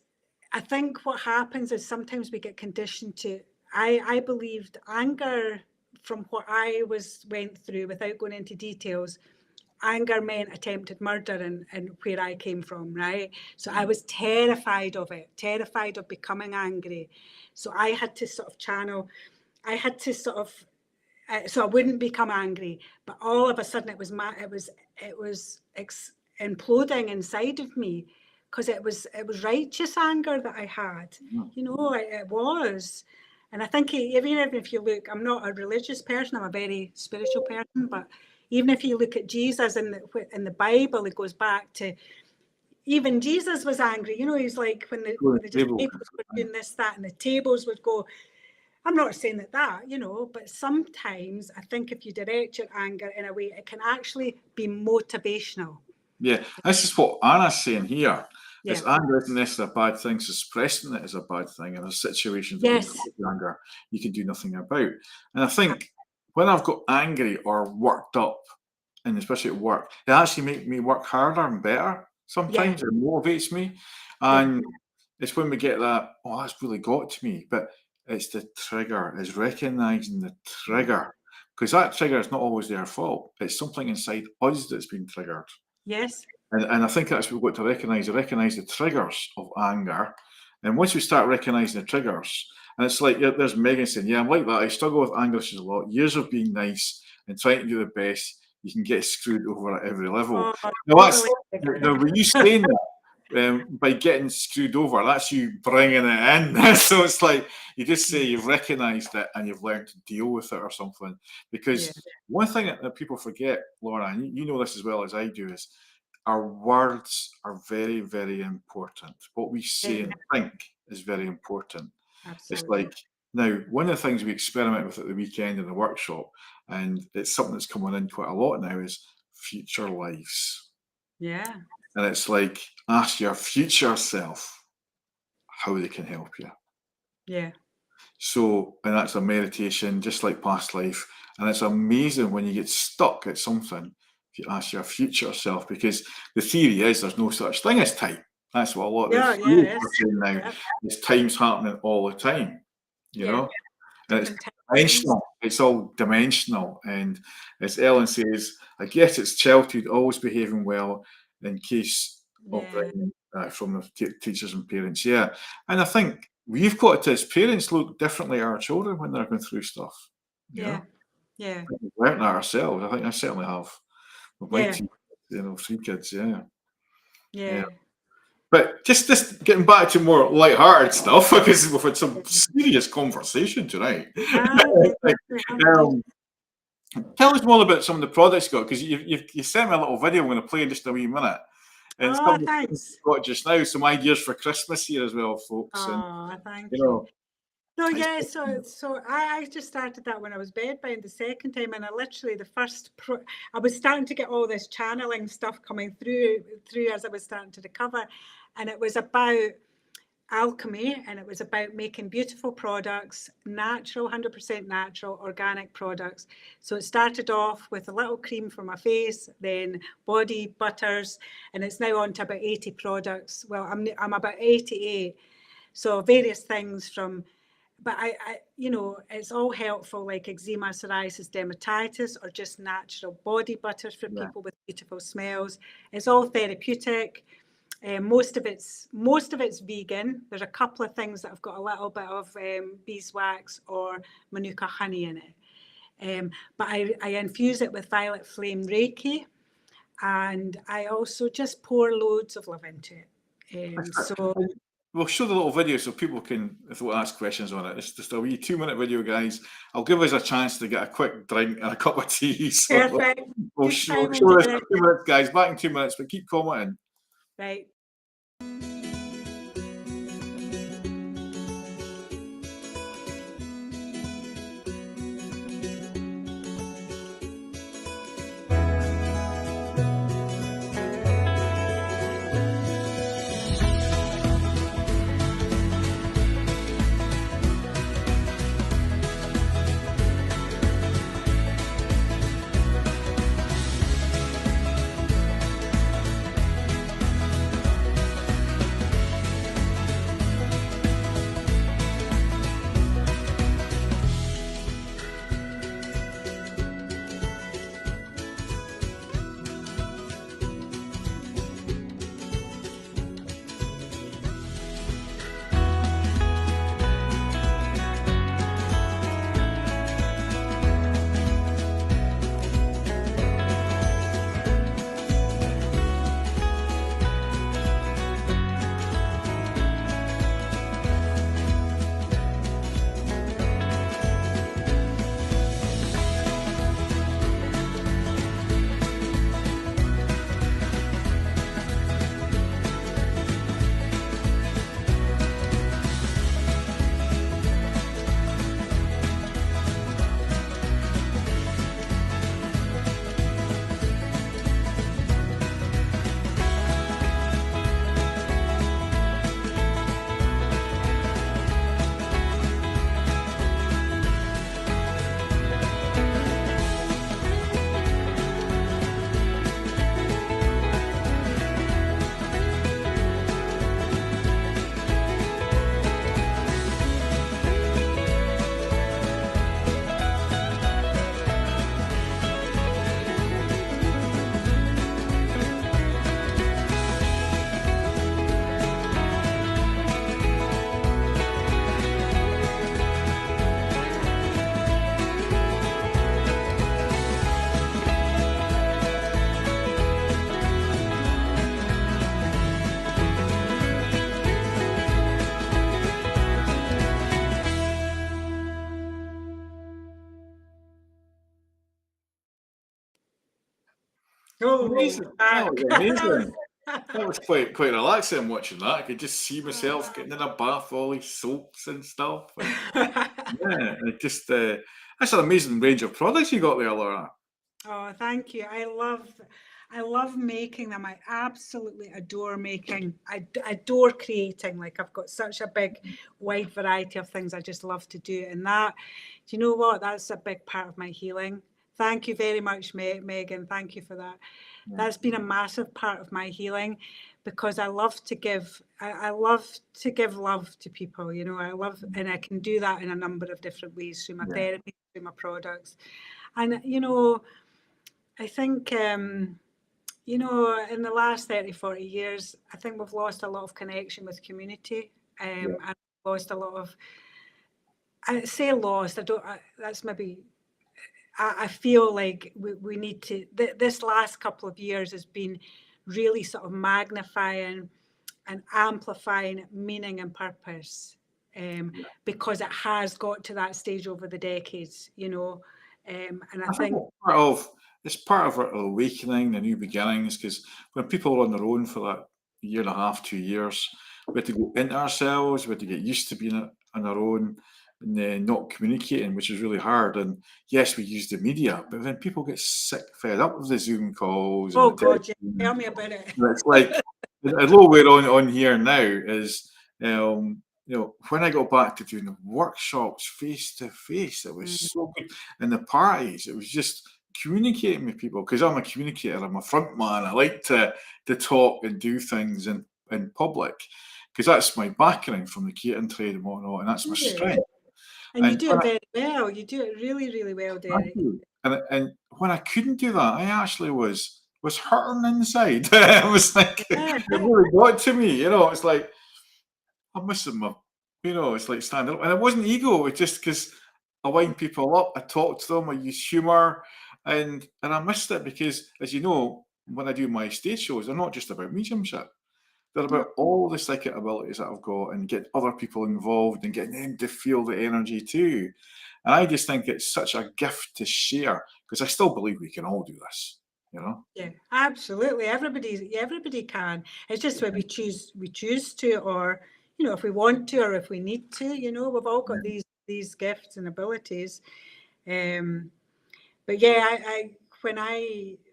I think what happens is sometimes we get conditioned to, I believed anger from what I went through without going into details, anger meant attempted murder and where I came from, right? So I was terrified of it, terrified of becoming angry. So I had to sort of I had to sort of, so I wouldn't become angry. But all of a sudden it was imploding inside of me because it was righteous anger that I had. It was. And I think even if you look, I'm not a religious person, I'm a very spiritual person, but even if you look at Jesus in the Bible, it goes back to even Jesus was angry. He's like when the disciples were doing this, that, and the tables would go. I'm not saying that, but sometimes I think if you direct your anger in a way, it can actually be motivational. Yeah, this is what Anna's saying here. Yeah. Is anger isn't necessarily a bad thing, so suppressing it is a bad thing. And there's situations that anger you can do nothing about. And I think when I've got angry or worked up, and especially at work, it actually makes me work harder and better. Sometimes it motivates me. And it's when we get that, oh, that's really got to me. But it's the trigger, it's recognizing the trigger. Because that trigger is not always their fault. It's something inside us that's been triggered. Yes. And I think that's what we've got to recognise the triggers of anger. And once we start recognising the triggers, and it's like, there's Megan saying, yeah, I'm like that. I struggle with anger issues a lot. Years of being nice and trying to do the best, you can get screwed over at every level. Now, when you saying that, by getting screwed over, that's you bringing it in. So it's like you just say you've recognised it and you've learned to deal with it or something. Because one thing that people forget, Laura, and you know this as well as I do, is our words are very, very important. What we say and think is very important. Absolutely. It's like, now, one of the things we experiment with at the weekend in the workshop, and it's something that's coming in quite a lot now, is future lives. Yeah. And it's like, ask your future self how they can help you. Yeah. So, and that's a meditation, just like past life. And it's amazing when you get stuck at something, if you ask your future self, because the theory is there's no such thing as time. That's what a lot of the fields are saying now. Is time's happening all the time, you know? And it's dimensional. It's all dimensional. And as Ellen says, I guess it's childhood always behaving well in case of from the teachers and parents. Yeah. And I think we've got to, as parents, look differently at our children when they're going through stuff. Yeah. We've learned that ourselves. I think I certainly have. With my 3 kids, Yeah. But just getting back to more light-hearted stuff, because we've had some serious conversation tonight. We have indeed. Um, Tell us more about some of the products you got, because you sent me a little video I'm going to play in just a wee minute. And some Oh, of the things thanks. you've got just now, some ideas for Christmas here as well, folks. And Oh, thank you you. know, No, it's yeah, so I just started that when I was bedbound the second time, and I literally I was starting to get all this channeling stuff coming through as I was starting to recover, and it was about alchemy, and it was about making beautiful products, natural, 100% natural, organic products. So it started off with a little cream for my face, then body butters, and it's now on to about 80 products. Well, I'm about 88. So various things from, but it's all helpful, like eczema, psoriasis, dermatitis, or just natural body butters for yeah, people with beautiful smells. It's all therapeutic. Most of it's vegan. There's a couple of things that have got a little bit of beeswax or manuka honey in it. But I infuse it with violet flame Reiki, and I also just pour loads of love into it. So And we'll show the little video so people can, if they want to ask questions on it. It's just a wee 2-minute video, guys. I'll give us a chance to get a quick drink and a cup of tea. So perfect. we'll Good show time this into for it. 2 minutes, guys. Back in 2 minutes, but keep commenting. Right. Amazing. That was amazing. That was quite relaxing watching that. I could just see myself getting in a bath, all these soaps and stuff. And yeah, it just that's an amazing range of products you got there, Laura. Oh, thank you. I love making them. I absolutely adore making. I adore creating. Like, I've got such a big, wide variety of things I just love to do. And that, do you know what? That's a big part of my healing. Thank you very much, Megan. Thank you for that. That's been a massive part of my healing, because I love to give. I love to give love to people. I love, and I can do that in a number of different ways, through my Yeah. therapy, through my products. And I think, in the last 30, 40 years, I think we've lost a lot of connection with community. And lost a lot of, I say lost, that's maybe, I feel like we need to, this last couple of years has been really sort of magnifying and amplifying meaning and purpose, because it has got to that stage over the decades, you know. And I think it's part of our awakening, the new beginnings, because when people are on their own for that year and a half, 2 years, we had to go into ourselves, we had to get used to being on our own and not communicating, which is really hard. And yes, we use the media, but then people get sick, fed up with the Zoom calls and oh the God, yeah, television. tell me about it. And it's like, although we're on here now, is when I got back to doing the workshops face to face, it was so good. And the parties, it was just communicating with people, because I'm a communicator, I'm a front man. I like to talk and do things in public, because that's my background from the catering trade and whatnot, and that's my strength. And you do it very well. You do it really, really well, Derek. And when I couldn't do that, I actually was hurting inside. It was like, it really got to me, It's like, I'm missing my, it's like standing up. And it wasn't ego, it was just because I wind people up, I talk to them, I use humour, and I missed it because, as you know, when I do my stage shows, they're not just about mediumship. They're about all the psychic abilities that I've got, and get other people involved and getting them to feel the energy too. And I just think it's such a gift to share, because I still believe we can all do this, Yeah, absolutely. Everybody can. It's just where we choose to, or if we want to, or if we need to. We've all got these gifts and abilities. But yeah, I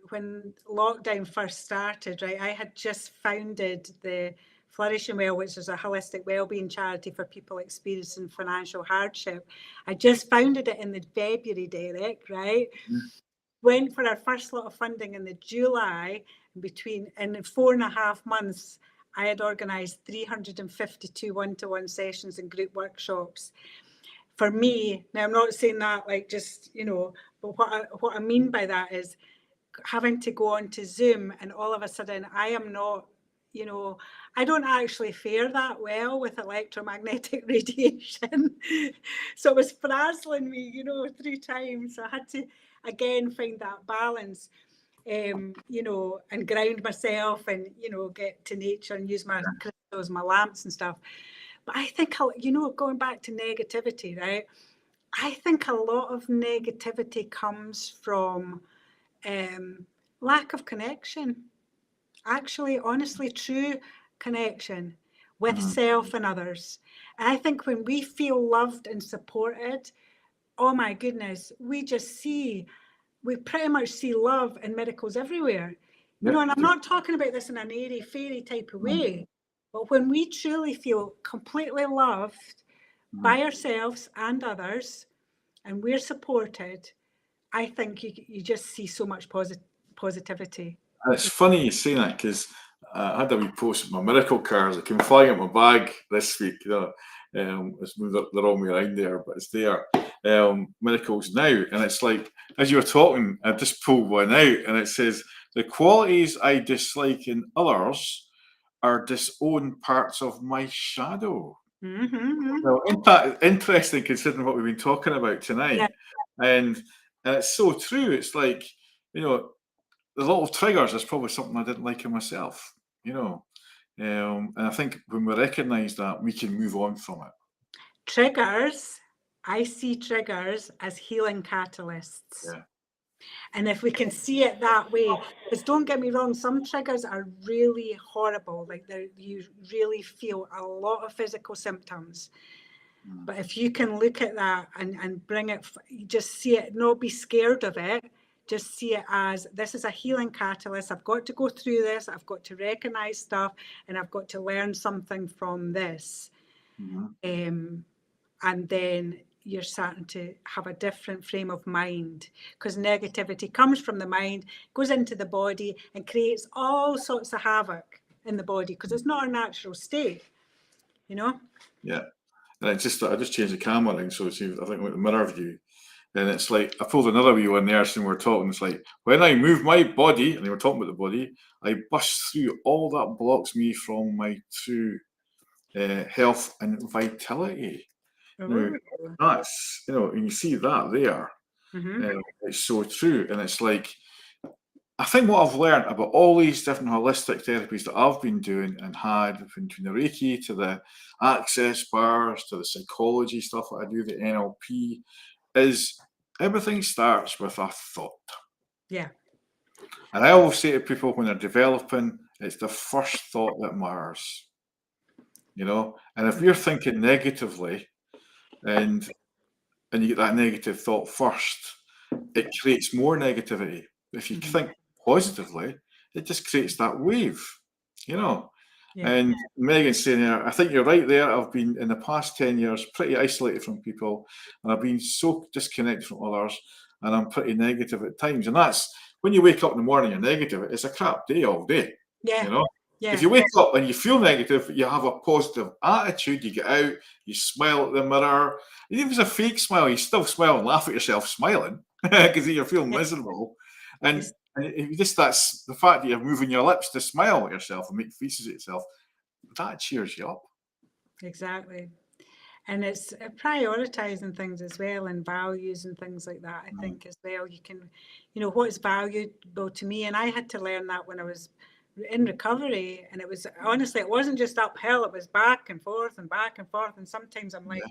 when lockdown first started, right, I had just founded the Flourishing Well, which is a holistic wellbeing charity for people experiencing financial hardship. I just founded it in the February, Derek, right? Went for our first lot of funding in the July. In 4.5 months, I had organised 352 one-to-one sessions and group workshops. For me, now I'm not saying that like just, but what I mean by that is having to go onto Zoom, and all of a sudden I am not, I don't actually fare that well with electromagnetic radiation. So it was frazzling me, 3 times. So I had to again find that balance, and ground myself, and get to nature and use my crystals, my lamps and stuff. But I think, going back to negativity, right? I think a lot of negativity comes from lack of connection. Actually, honestly, true connection with self and others. And I think when we feel loved and supported, oh my goodness, we pretty much see love and miracles everywhere. And I'm not talking about this in an airy fairy type of way, but when we truly feel completely loved by ourselves and others, and we're supported, I think you just see so much positivity. It's funny you say that, because I had a wee post with my miracle cards. I came flying out my bag this week. It's moved the wrong way around there, but it's there. Miracles now, and it's like, as you were talking, I just pulled one out, and it says, the qualities I dislike in others are disowned parts of my shadow. Well, interesting, considering what we've been talking about tonight. Yeah. And it's so true. It's like, there's a lot of triggers. There's probably something I didn't like in myself, and I think when we recognise that, we can move on from it. Triggers, I see triggers as healing catalysts. Yeah. And if we can see it that way, because don't get me wrong, some triggers are really horrible. Like you really feel a lot of physical symptoms. But if you can look at that and bring it, just see it, not be scared of it, just see it as, this is a healing catalyst. I've got to go through this. I've got to recognize stuff, and I've got to learn something from this. And then you're starting to have a different frame of mind, because negativity comes from the mind, goes into the body, and creates all sorts of havoc in the body, because it's not a natural state, Yeah. And I just changed the camera ring, so it's, I think, like the mirror view. And it's like, I pulled another wee one there, and we're talking. It's like, when I move my body, and they were talking about the body, I bust through all that blocks me from my true health and vitality. Now, that's, and you see that there. It's so true. And it's like, I think what I've learned about all these different holistic therapies that I've been doing and had, between the Reiki to the access bars to the psychology stuff that I do, the NLP, is everything starts with a thought. Yeah. And I always say to people when they're developing, it's the first thought that matters, you know. And if you're thinking negatively and you get that negative thought first, it creates more negativity. If you think positively, it just creates that wave, you know. Yeah. And Megan's saying there, I think you're right there. I've been in the past 10 years pretty isolated from people, and I've been so disconnected from others, and I'm pretty negative at times. And that's when you wake up in the morning, you're negative. It's a crap day all day, Yeah. you know. Yeah. If you wake up and you feel negative, you have a positive attitude, you get out, you smile at the mirror. Even if it's a fake smile, you still smile and laugh at yourself smiling because you're feeling miserable. And if just that's the fact that you're moving your lips to smile at yourself and make faces at yourself, that cheers you up. Exactly. And it's prioritizing things as well, and values and things like that, I think, as well. You can, you know, what is valuable to me. And I had to learn that when I was in recovery. And it was, honestly, it wasn't just uphill, it was back and forth and back and forth. And sometimes I'm like,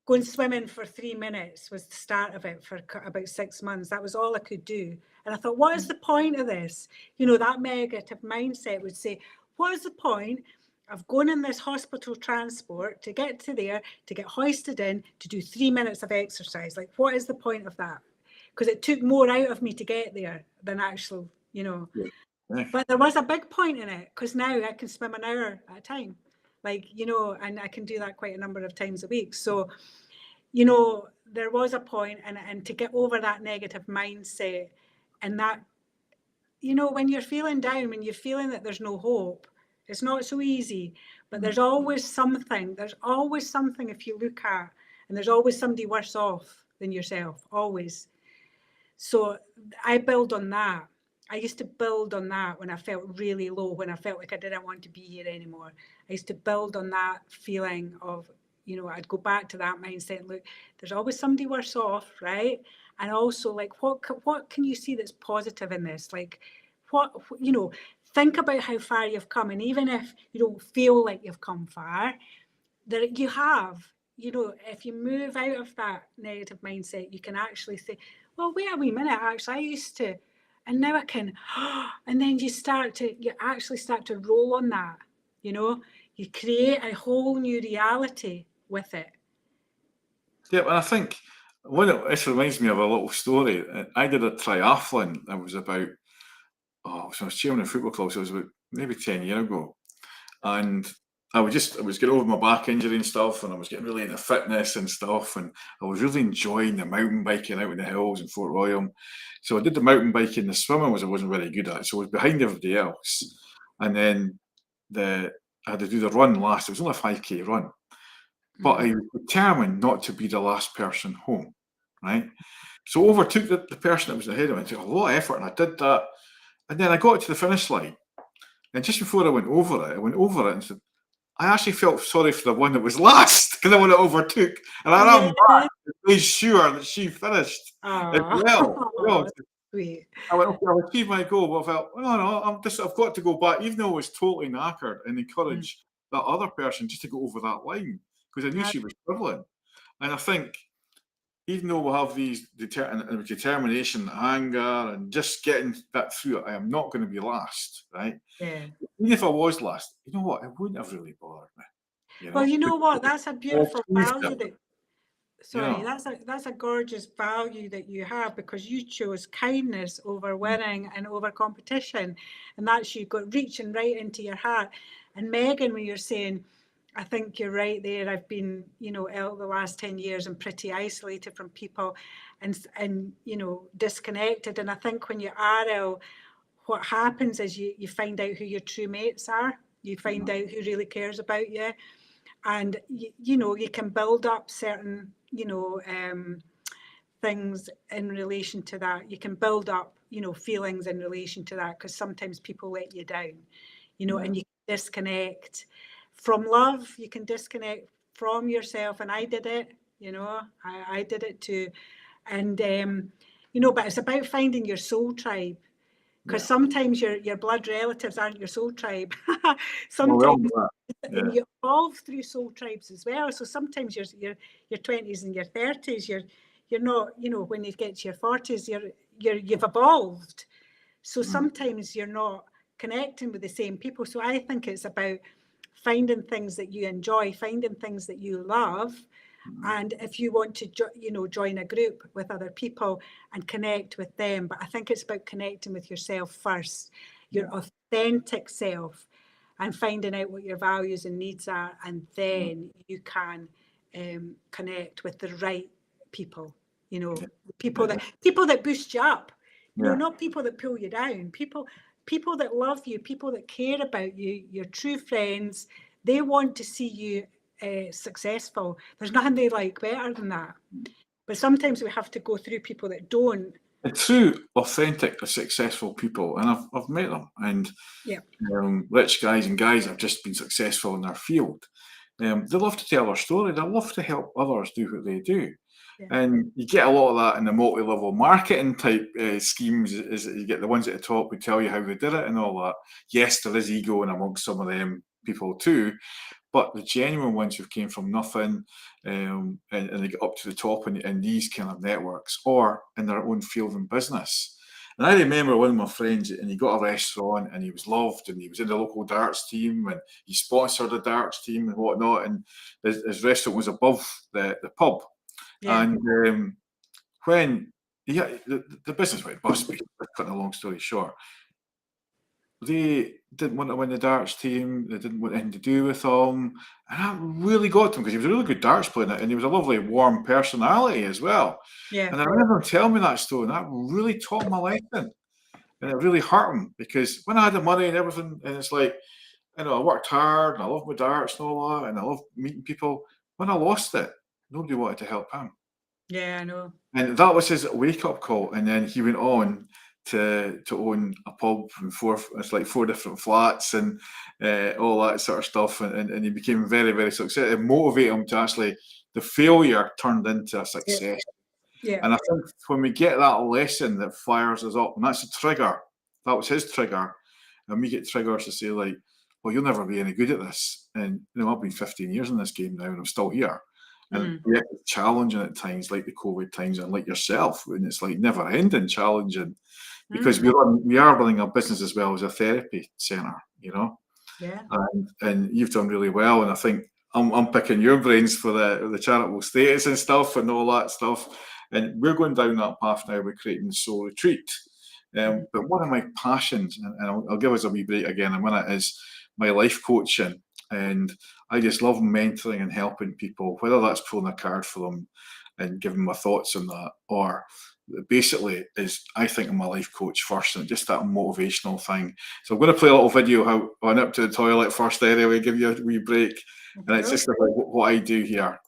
going swimming for 3 minutes was the start of it for about 6 months. That was all I could do. And I thought, what is the point of this? You know, that negative mindset would say, what is the point of going in this hospital transport to get to there, to get hoisted in, to do 3 minutes of exercise? Like, what is the point of that? Because it took more out of me to get there than actual, you know. Yeah. But there was a big point in it, because now I can swim an hour at a time. Like, you know, and I can do that quite a number of times a week. So, you know, there was a point, and to get over that negative mindset, and that, you know, when you're feeling down, when you're feeling that there's no hope, it's not so easy, but there's always something if you look at, and there's always somebody worse off than yourself, always. So I build on that. I used to build on that when I felt really low, when I felt like I didn't want to be here anymore. I used to build on that feeling of, you know, I'd go back to that mindset and look, there's always somebody worse off, right? And also, like, what can you see that's positive in this? Like, what, you know, think about how far you've come. And even if you don't feel like you've come far, that you have, you know, if you move out of that negative mindset, you can actually say, well, wait a wee minute, actually, I used to, and now I can, and then you actually start to roll on that, you know, you create a whole new reality with it. Yeah, and I think this reminds me of a little story. I did a triathlon. I was about, so I was chairman of football club, so it was about maybe 10 years ago. And I was getting over my back injury and stuff, and I was getting really into fitness and stuff, and I was really enjoying the mountain biking out in the hills in Fort William. So I did the mountain biking. The swimming I wasn't very good at, so I was behind everybody else. And then I had to do the run last. It was only a 5K run, but I was determined not to be the last person home, right? So I overtook the person that was ahead of me. It took a lot of effort, and I did that. And then I got to the finish line, and just before I went over it and said, I actually felt sorry for the one that was last because I want to overtook, and I ran back to make sure that she finished as well. You know, Sweet. I went, okay, I've achieved my goal, but I felt, no, I've got to go back, even though I was totally knackered, and encourage that other person just to go over that line because I knew she was struggling. And I think, even though we'll have these determination, anger, and just getting that through it, I am not going to be last, right? Yeah. Even if I was last, you know what? It wouldn't have really bothered me. You know? Well, you know what? That's a beautiful value Them, that's a gorgeous value that you have, because you chose kindness over winning and over competition. And that's you got reaching right into your heart. And Megan, when you're saying, I think you're right there. I've been, you know, out the last 10 years and pretty isolated from people and you know, disconnected. And I think when you are ill, what happens is you find out who your true mates are. You find out who really cares about you. And, you know, you can build up certain, you know, things in relation to that. You can build up, you know, feelings in relation to that, because sometimes people let you down, you know, and you can disconnect from love. You can disconnect from yourself. And I did it, you know, I did it too. And, you know, but it's about finding your soul tribe. Because sometimes your blood relatives aren't your soul tribe. Well, Sometimes, yeah. and you evolve through soul tribes as well. So sometimes your 20s and your 30s, you're not, you know, when you get to your 40s, you've evolved. So sometimes you're not connecting with the same people. So I think it's about finding things that you enjoy, finding things that you love. And if you want to, join a group with other people and connect with them, but I think it's about connecting with yourself first, your authentic self, and finding out what your values and needs are, and then you can connect with the right people. You know, people that boost you up. You know, not people that pull you down. People that love you, people that care about you, your true friends. They want to see you successful. There's nothing they like better than that. But sometimes we have to go through people that don't. True, authentic, successful people, and I've met them, and rich guys and guys that have just been successful in their field. They love to tell their story. They love to help others do what they do. And you get a lot of that in the multi-level marketing type schemes, is that you get the ones at the top who tell you how they did it and all that. Yes, there is ego in amongst some of them people too, but the genuine ones who came from nothing and they get up to the top in these kind of networks or in their own field and business. And I remember one of my friends, and he got a restaurant and he was loved, and he was in the local darts team, and he sponsored the darts team and whatnot, and his restaurant was above the pub. And when the business went bust, cutting a long story short, they didn't want to win the darts team. They didn't want anything to do with him. And that really got to him, because he was a really good darts player, and he was a lovely, warm personality as well. And I remember him telling me that story, and that really taught him a lesson. And it really hurt him, because when I had the money and everything, and it's like, I worked hard, and I love my darts and all that, and I love meeting people. When I lost it, nobody wanted to help him. Yeah, I know. And that was his wake-up call. And then he went on to own a pub and four different flats and all that sort of stuff. And he became very, very successful. It motivated him to actually, the failure turned into a success. And I think when we get that lesson that fires us up, and that's a trigger, that was his trigger. And we get triggers to say, like, well, you'll never be any good at this. And, I've been 15 years in this game now, and I'm still here. And it's challenging at times, like the COVID times, and like yourself, and it's like never ending challenging, because we are running a business as well as a therapy centre, and you've done really well. And I think I'm picking your brains for the charitable status and stuff and all that stuff. And we're going down that path now. We're creating the Soul Retreat. But one of my passions, and I'll give us a wee break again in a minute, is my life coaching. And I just love mentoring and helping people, whether that's pulling a card for them and giving my thoughts on that, or basically I think I'm a life coach first, and just that motivational thing. So I'm going to play a little video how I went up to the toilet first anyway, give you a wee break. And it's just about what I do here.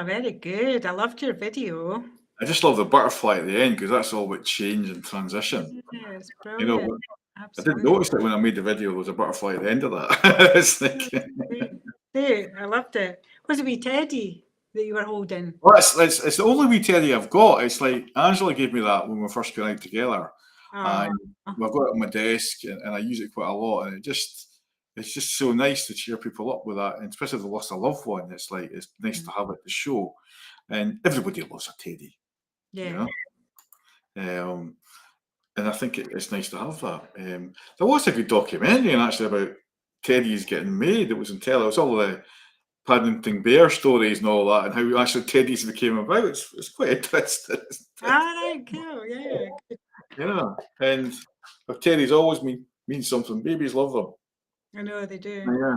Very good. I loved your video. I just love the butterfly at the end, because that's all about change and transition. Yes, brilliant. I didn't absolutely. notice it when I made the video. There was a butterfly at the end of that. It's like, Great. I loved it. Was it wee Teddy that you were holding? well, it's the only wee teddy I've got. It's like Angela gave me that when we first got out together, Oh, and I've got it on my desk, and I use it quite a lot. And it's just so nice to cheer people up with that, and especially if they lost a loved one. It's like it's nice to have it to show, and everybody loves a teddy, you yeah. know. And I think it's nice to have that. There was a good documentary actually about teddies getting made. It was in telly. It was all the Paddington Bear stories and all that, and how actually teddies became about. It's quite interesting, All right, cool. Yeah. Good. you know. And teddies always mean something. Babies love them. I know they do.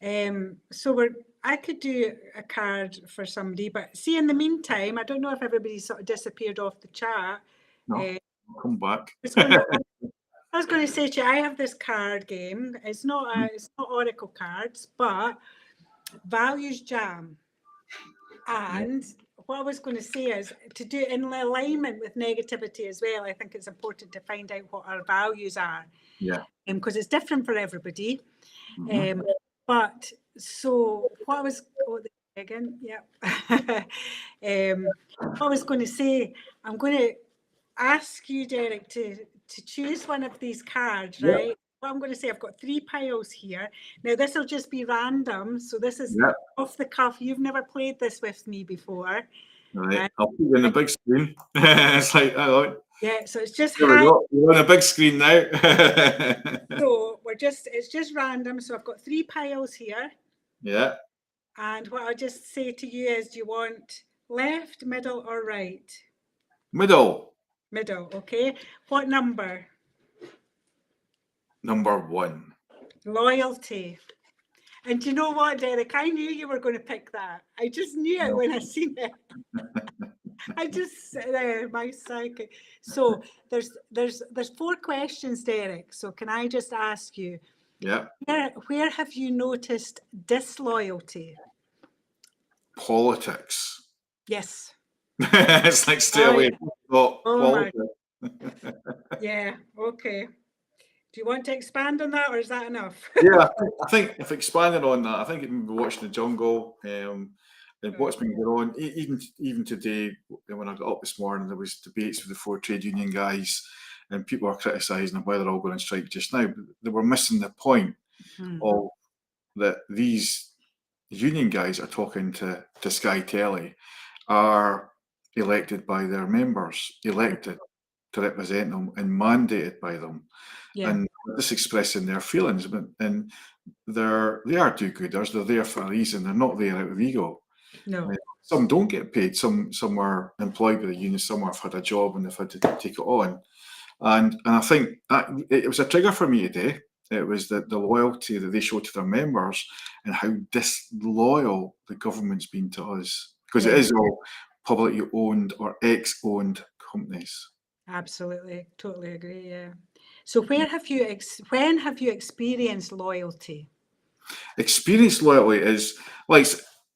Yeah. So I could do a card for somebody, but see, in the meantime, I don't know if everybody sort of disappeared off the chat. No, Uh, I'll come back. I was going to say to you, I have this card game. It's not Oracle cards, but Values Jam. And what I was going to say is to do it in alignment with negativity as well. I think it's important to find out what our values are. Yeah. Because it's different for everybody. Mhm. But so what I was again, yeah. What I was going to say, I'm going to ask you, Derek, to choose one of these cards, Yeah. right? What I'm going to say, I've got 3 piles here. Now this will just be random, so this is Yeah. off the cuff. You've never played this with me before. Right. I'll put you on the big screen. It's like, Yeah, so it's just there we go. You're on a big screen now. So it's just random. So I've got 3 piles here. Yeah. And what I'll just say to you is, do you want left, middle, or right? Middle. Middle, okay. What number? Number 1. Loyalty. And do you know what, Derek? I knew you were going to pick that. I just knew it when I seen it. I just my psychic. So there's 4 questions, Derek. So can I just ask you, Yeah. where have you noticed disloyalty? Politics. Yes. It's like straight Oh, away. yeah. Oh, Oh my. politics. Yeah. Okay. Do you want to expand on that, or is that enough? Yeah, I think if expanding on that, I think it maybe watching the jungle, and what's been going on, even today when I got up this morning, there was debates with the 4 trade union guys, and people are criticising why they're all going on strike just now. But they were missing the point of that these union guys are talking to Sky Telly are elected by their members, elected to represent them and mandated by them. Yeah. And just expressing their feelings, and they are do-gooders. They're there for a reason. They're not there out of ego. No. Some don't get paid. Some are employed by the union. Some have had a job and they've had to take it on. And I think that it was a trigger for me today. It was the loyalty that they show to their members and how disloyal the government's been to us, because it Yeah. is all publicly owned or ex-owned companies. Absolutely. Totally agree. Yeah. So when have you experienced loyalty? Experienced loyalty is like,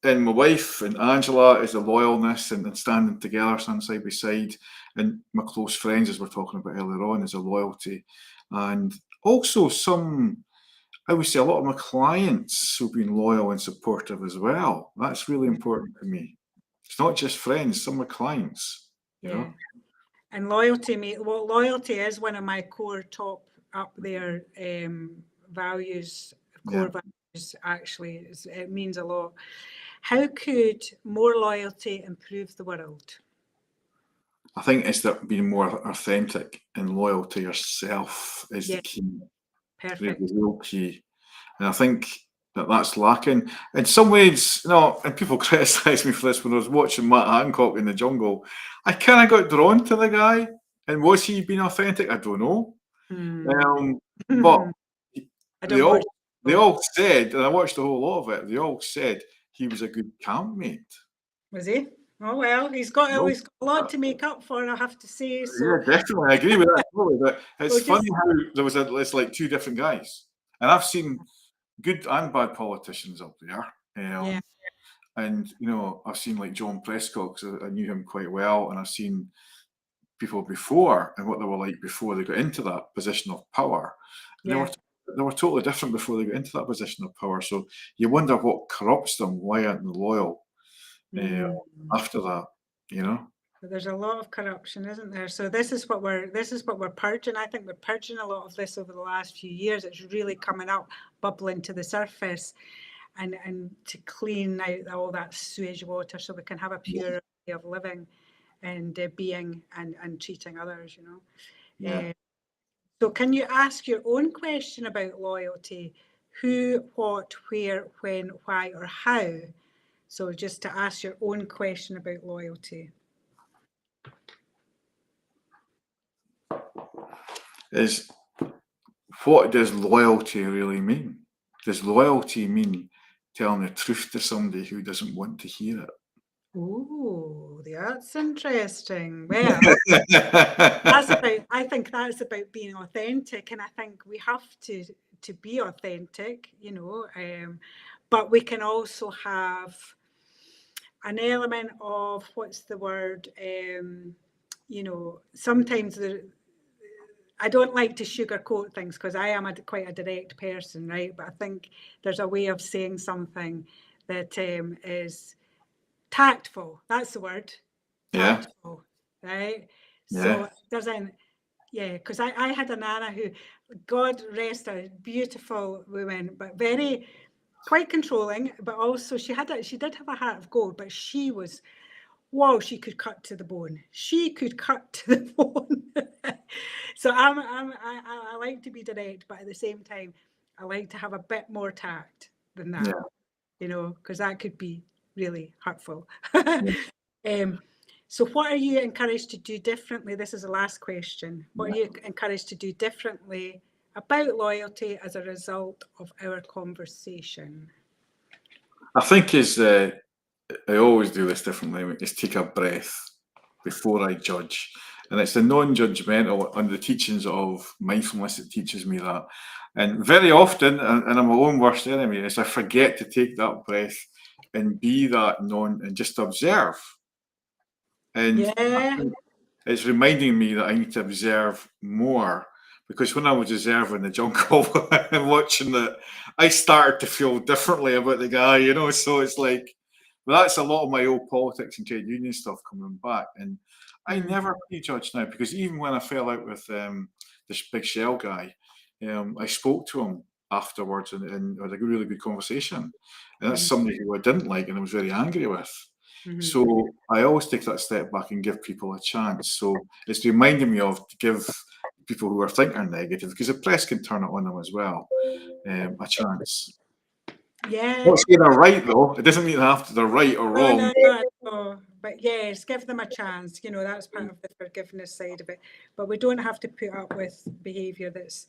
and my wife and Angela is the loyalness and standing together side by side, and my close friends, as we're talking about earlier on, is a loyalty, and also I would say a lot of my clients who've been loyal and supportive as well. That's really important to me. It's not just friends; some of my clients, you Yeah. know. And loyalty is one of my core top up there values, core Yeah. values actually. It means a lot. How could more loyalty improve the world? I think it's that being more authentic and loyal to yourself is the Yeah, key, the perfect. real key. And I think that's lacking. In some ways, and people criticise me for this when I was watching Matt Hancock in the jungle. I kind of got drawn to the guy. And was he being authentic? I don't know. Hmm. But I they don't watch. all said, and I watched the whole lot of it, they all said he was a good campmate. Was he? Oh well, he's got No. a lot to make up for, I have to say. So Yeah, definitely. I agree with that totally. But it's we'll funny just how it's like 2 different guys. And I've seen good and bad politicians up there. yeah. And I've seen like John Prescott, because I knew him quite well, and I've seen people before and what they were like before they got into that position of power. Yeah. They were totally different before they got into that position of power. So you wonder what corrupts them. Why aren't they loyal after that? You know. There's a lot of corruption, isn't there? So this is what we're purging. I think we're purging a lot of this over the last few years. It's really coming up, bubbling to the surface, and to clean out all that sewage water, so we can have a pure way of living and being and treating others. You know. Yeah. So can you ask your own question about loyalty? Who, what, where, when, why, or how? So just to ask your own question about loyalty. Is what does loyalty really mean? Does loyalty mean telling the truth to somebody who doesn't want to hear it? Oh, that's interesting. Well, I think that's about being authentic, and I think we have to be authentic, you know. But we can also have an element of, what's the word? You know, sometimes I don't like to sugarcoat things because I am quite a direct person, right? But I think there's a way of saying something that is tactful. That's the word. Yeah. Tactful, right? Yeah. So it doesn't, yeah, because I had a nana who, God rest her, beautiful woman, but very, quite controlling, but also she did have a heart of gold, but she was, wow, she could cut to the bone. She could cut to the bone. So I like to be direct, but at the same time, I like to have a bit more tact than that, you know, because that could be really hurtful. So what are you encouraged to do differently? This is the last question. What are you encouraged to do differently about loyalty as a result of our conversation? I think I always do this differently, is take a breath before I judge. And it's the non-judgmental and the teachings of mindfulness that teaches me that. And very often, and I'm my own worst enemy, is I forget to take that breath and be that and just observe. And it's reminding me that I need to observe more, because when I was observing the jungle and watching that, I started to feel differently about the guy, you know. So it's like, well, that's a lot of my old politics and trade union stuff coming back. And I never prejudge now, because even when I fell out with this big shell guy, I spoke to him afterwards and had a really good conversation. And that's somebody who I didn't like and I was very angry with. So I always take that step back and give people a chance. So it's reminding me of to give people who are thinking negative, because the press can turn it on them as well, a chance. Yeah. Not saying they're right though. It doesn't mean they're right or wrong. No. But yes, give them a chance. You know, that's part of the forgiveness side of it. But we don't have to put up with behaviour that's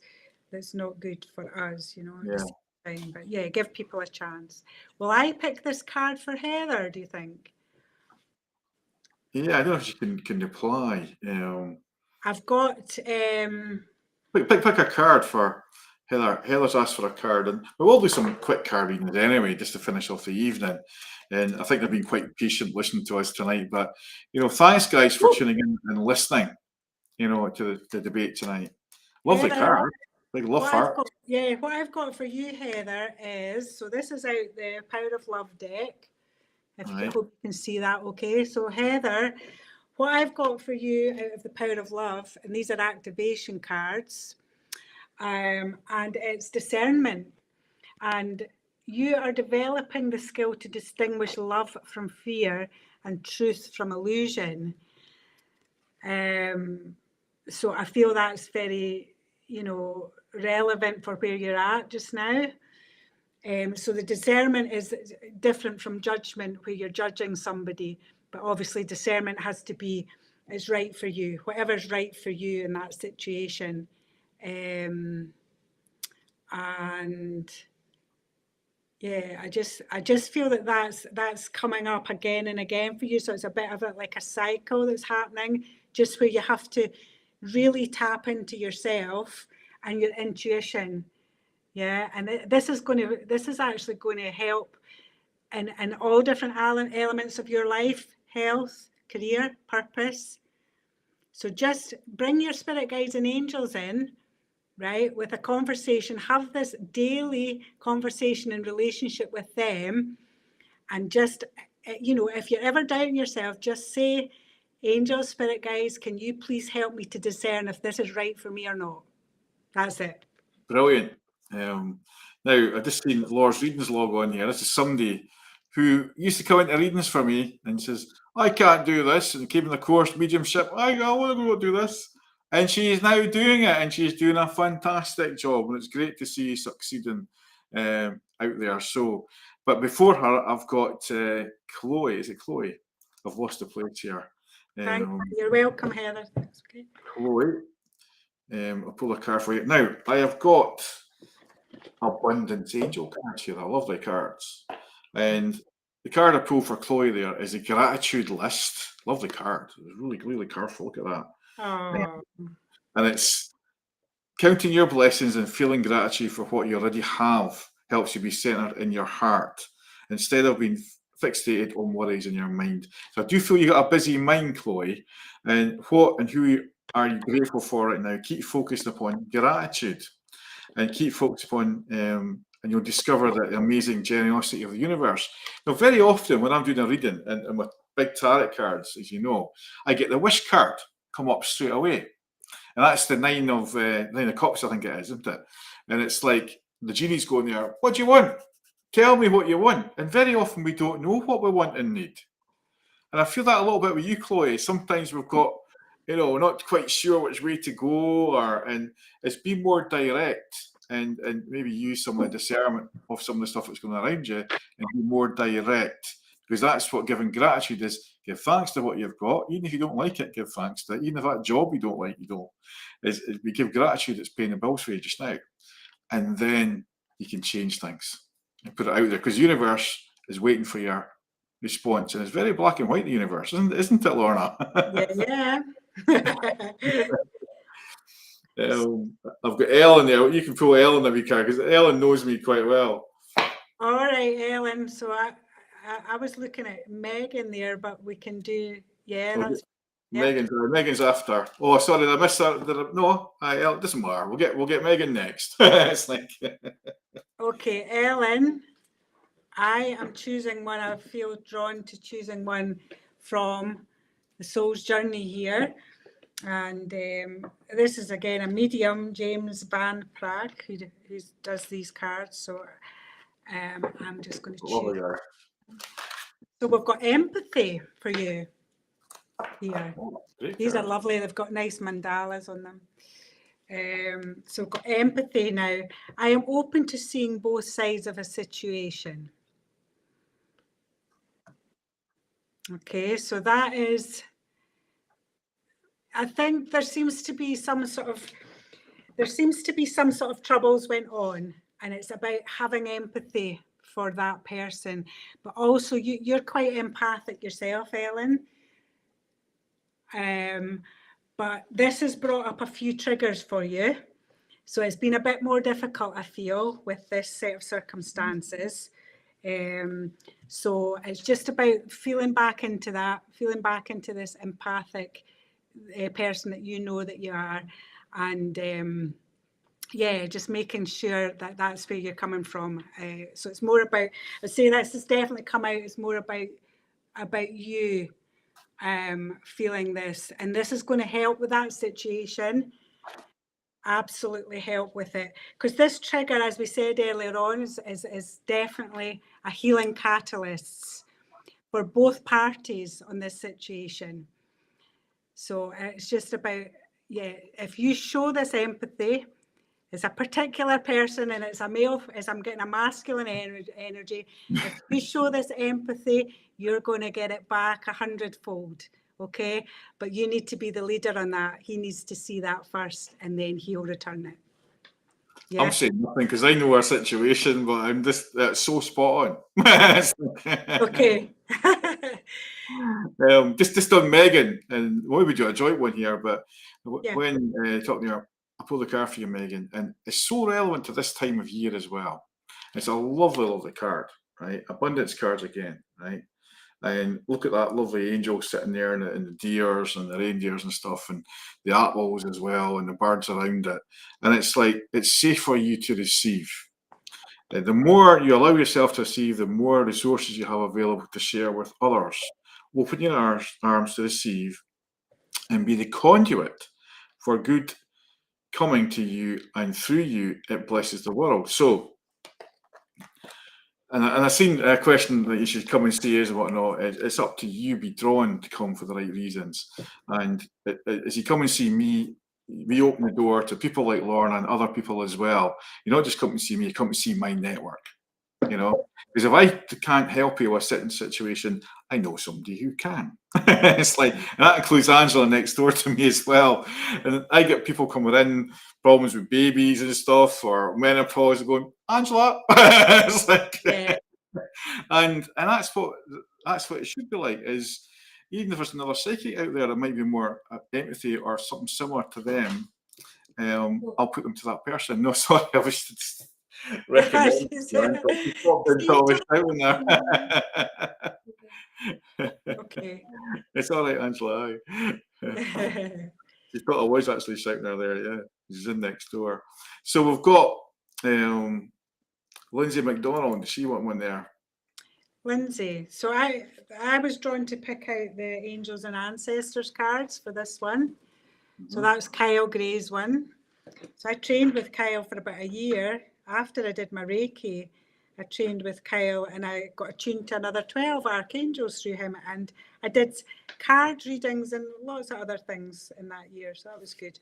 not good for us, you know, at the same time. But yeah, give people a chance. Will I pick this card for Heather, do you think? Yeah, I don't know if she can reply. I've got pick a card for Heather. Heather's asked for a card, and we'll do some quick card readings anyway, just to finish off the evening. And I think they've been quite patient listening to us tonight. But you know, thanks guys for tuning in and listening. You know, to the debate tonight. Lovely card. Big love heart. What I've got for you, Heather, is, so this is out the Power of Love deck. If you hope you can see that, okay. So Heather, what I've got for you out of the Power of Love, and these are activation cards, and it's discernment. And you are developing the skill to distinguish love from fear and truth from illusion. So I feel that's very, you know, relevant for where you're at just now. So the discernment is different from judgment, where you're judging somebody, but obviously discernment has to be, it's right for you, whatever's right for you in that situation. And yeah, I just feel that that's coming up again and again for you. So it's a bit of like a cycle that's happening, just where you have to really tap into yourself and your intuition. Yeah, and this is actually going to help in all different elements of your life: health, career, purpose. So just bring your spirit guides and angels in, right, with a conversation. Have this daily conversation and relationship with them. And just, if you're ever doubting yourself, just say, angels, spirit guides, can you please help me to discern if this is right for me or not? That's it. Brilliant. Now, I just seen Laura's readings log on here. This is somebody who used to come into readings for me and says, I can't do this, and came in the course mediumship. I want to go do this. And she is now doing it, and she's doing a fantastic job. And it's great to see you succeeding out there. So, but before her, I've got Chloe. Is it Chloe? I've lost the place here. You're welcome, Heather. That's okay. Chloe. I'll pull a card for you. Now, I have got Abundance Angel cards here. They're lovely cards. And the card I pulled for Chloe there is a gratitude list. Lovely card. It's really, really colourful. Look at that. Oh. And it's counting your blessings and feeling gratitude for what you already have helps you be centered in your heart instead of being fixated on worries in your mind. So I do feel you got a busy mind, Chloe, and what and who are you grateful for right now? Keep focused upon gratitude and keep focused upon and you'll discover the amazing generosity of the universe. Now, very often when I'm doing a reading and with big tarot cards, as you know, I get the wish card come up straight away. And that's the nine of cups, I think it is, isn't it? And it's like the genie's going there, what do you want? Tell me what you want. And very often we don't know what we want and need. And I feel that a little bit with you, Chloe. Sometimes we've got, not quite sure which way to go, and it's be more direct and maybe use some of the discernment of some of the stuff that's going around you and be more direct. Because that's what giving gratitude is. Give thanks to what you've got. Even if you don't like it, give thanks to it. Even if that job you don't like, you don't. We give gratitude that's paying the bills for you just now. And then you can change things and put it out there. Because the universe is waiting for your response. And it's very black and white, the universe, isn't it, Lorna? Yeah. I've got Ellen there. You can pull Ellen if you can, because Ellen knows me quite well. All right, Ellen. So I was looking at Megan there, but we can do, that's Megan's after. Oh, sorry, did I miss that? No, it doesn't matter. We'll get Megan next. It's like okay, Ellen. I am choosing one. I feel drawn to choosing one from the Soul's Journey here. And this is again a medium, James Van Prague, who does these cards. So I'm just going to choose. So we've got empathy for you here. These are lovely. They've got nice mandalas on them. So we've got empathy now. I am open to seeing both sides of a situation. Okay, so that is, I think there seems to be some sort of troubles went on, and it's about having empathy for that person. But also you're quite empathic yourself, Ellen. But this has brought up a few triggers for you. So it's been a bit more difficult, I feel, with this set of circumstances. So it's just about feeling back into this empathic person that you know that you are, and just making sure that that's where you're coming from. So it's more about, I'd say this has definitely come out, it's more about you feeling this, and this is going to help with that situation. Absolutely help with it, because this trigger, as we said earlier on, is definitely a healing catalyst for both parties on this situation. So it's just about, if you show this empathy, it's a particular person and it's a male, as I'm getting a masculine energy, if you show this empathy, you're going to get it back 100-fold. Okay, but you need to be the leader on that. He needs to see that first, and then he'll return it. Yeah? I'm saying nothing because I know our situation, but I'm just so spot on. Okay. Just on Megan, and why would you a joint one here? But when talking to her, I pulled the card for you, Megan, and it's so relevant to this time of year as well. It's a lovely, lovely card, right? Abundance cards again, right? and look at that lovely angel sitting there, and the deers and the reindeers and stuff, and the apples as well, and the birds around it. And it's like, it's safe for you to receive. The more you allow yourself to receive, the more resources you have available to share with others. Open your arms to receive and be the conduit for good coming to you, and through you, it blesses the world. So, and I've seen a question that you should come and see us and whatnot. It's up to you, be drawn to come for the right reasons. And as you come and see me, we open the door to people like Lorna and other people as well. You don't just come and see me, you come and see my network. Because if I can't help you with a certain situation, I know somebody who can. It's like, and that includes Angela next door to me as well. And I get people coming in, problems with babies and stuff, or menopause, going, Angela. It's like, Yeah. and that's what it should be like. Is even if there's another psychic out there that might be more empathy or something similar to them, I'll put them to that person. No, sorry, I was just recommend. Okay. It's all right, Angela. She thought I was actually shouting her there. Yeah, she's in next door. So we've got Lindsay McDonald. Does she want one there? Lindsay. So I was drawn to pick out the Angels and Ancestors cards for this one. So that's Kyle Gray's one. So I trained with Kyle for about a year. After I did my Reiki, I trained with Kyle, and I got attuned to another 12 archangels through him. And I did card readings and lots of other things in that year. So that was good.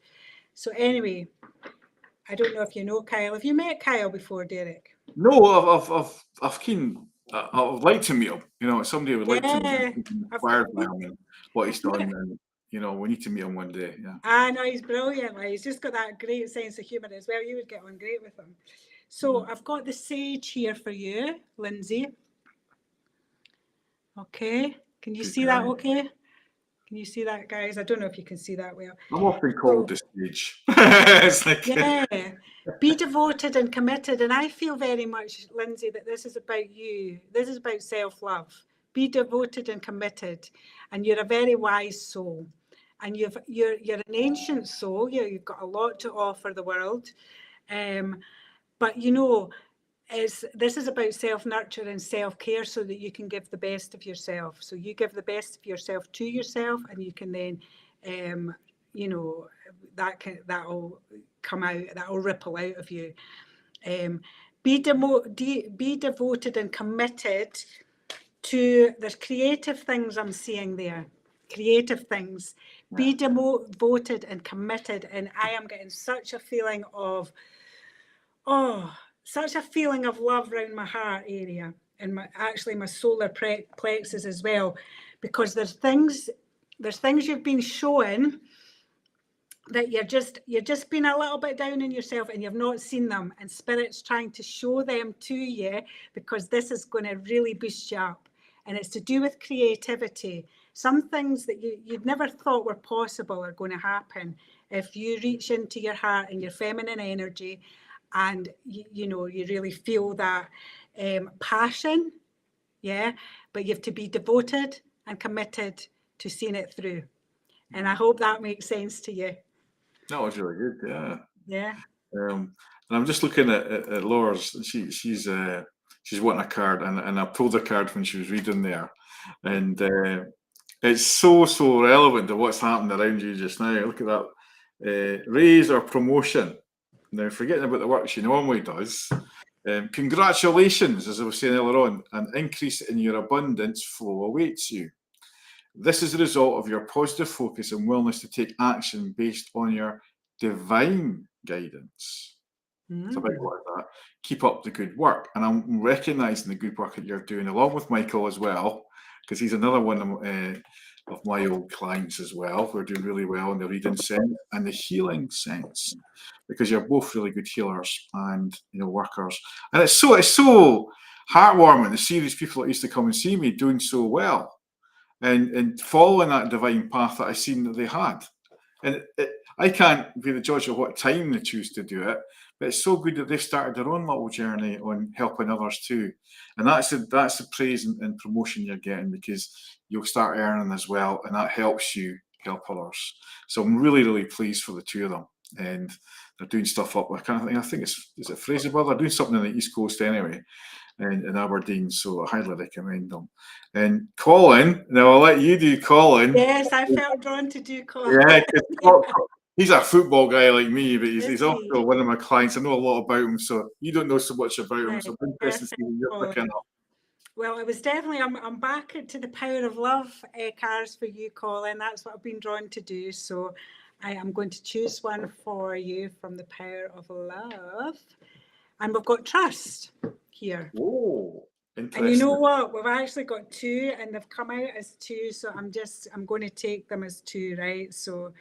So anyway, I don't know if you know Kyle. Have you met Kyle before, Derek? No, I would like to meet him. Somebody would like to meet him. Inspired by him and what he's done, and we need to meet him one day. Yeah. I know, he's brilliant. He's just got that great sense of humour as well. You would get on great with him. So I've got the sage here for you, Lindsay. Okay, can you see that okay? Can you see that, guys? I don't know if you can see that well. I'm often called the sage. It's like, yeah, be devoted and committed. And I feel very much, Lindsay, that this is about you. This is about self-love. Be devoted and committed. And you're a very wise soul. And you're an ancient soul. You've got a lot to offer the world. But this is about self-nurture and self-care, so that you can give the best of yourself. So you give the best of yourself to yourself, and you can then, that'll come out, that'll ripple out of you. Be devoted and committed to, there's creative things I'm seeing there. Creative things. Be devoted and committed, and I am getting such a feeling of, such a feeling of love around my heart area, and my solar plexus as well, because there's things you've been showing that you're just been a little bit down in yourself, and you've not seen them, and Spirit's trying to show them to you, because this is going to really boost you up. And it's to do with creativity. Some things that you'd never thought were possible are going to happen if you reach into your heart and your feminine energy, and you really feel that passion, but you have to be devoted and committed to seeing it through. And I hope that makes sense to you. That was really good. Yeah. And I'm just looking at Laura's. She's wanting a card, and I pulled a card when she was reading there, and it's so relevant to what's happening around you just now. Look at that, raise or promotion. Now, forgetting about the work she normally does, congratulations, as I was saying earlier on, an increase in your abundance flow awaits you. This is a result of your positive focus and willingness to take action based on your divine guidance. It's a big word, that. Keep up the good work. And I'm recognising the good work that you're doing, along with Michael as well, because he's another one of my old clients as well. We're doing really well in the reading sense and the healing sense, because you're both really good healers and workers. And it's so heartwarming to see these people that used to come and see me doing so well, and following that divine path that I seen that they had. And I can't be the judge of what time they choose to do it, but it's so good that they've started their own little journey on helping others too. And that's the praise and promotion you're getting, because you'll start earning as well, and that helps you help others. So I'm really, really pleased for the two of them. And they're doing stuff up. I think is it Fraserburgh? They're doing something on the East Coast anyway, in Aberdeen. So I highly recommend them. And Colin, now I'll let you do Colin. Yes, I felt drawn to do Colin. Yeah, 'cause he's a football guy like me, but he's Is also he? one of my clients. I know a lot about him, so you don't know so much about him. Right, So I'm interested to see what you're Colin. picking up. Well, it was definitely, I'm back to the power of love cards for you, Colin. That's what I've been drawn to do. So I am going to choose one for you from the power of love. And we've got trust here. Oh, interesting. And you know what? We've actually got two, and they've come out as two. So I'm going to take them as two, right? So,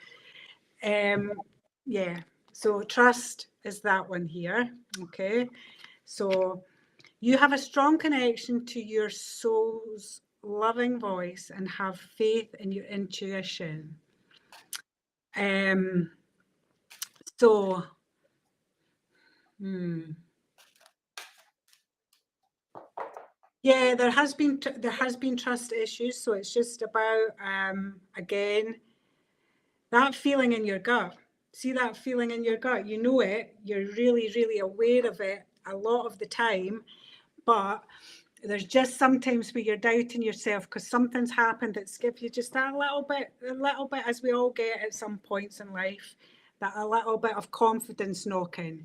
yeah. So trust is that one here. Okay. So you have a strong connection to your soul's loving voice and have faith in your intuition. So, yeah, there has been trust issues. So it's just about again, that feeling in your gut. See that feeling in your gut? You know it. You're really, really aware of it a lot of the time, but there's just sometimes where you're doubting yourself because something's happened that's given you just a little bit, as we all get at some points in life, that a little bit of confidence knocking.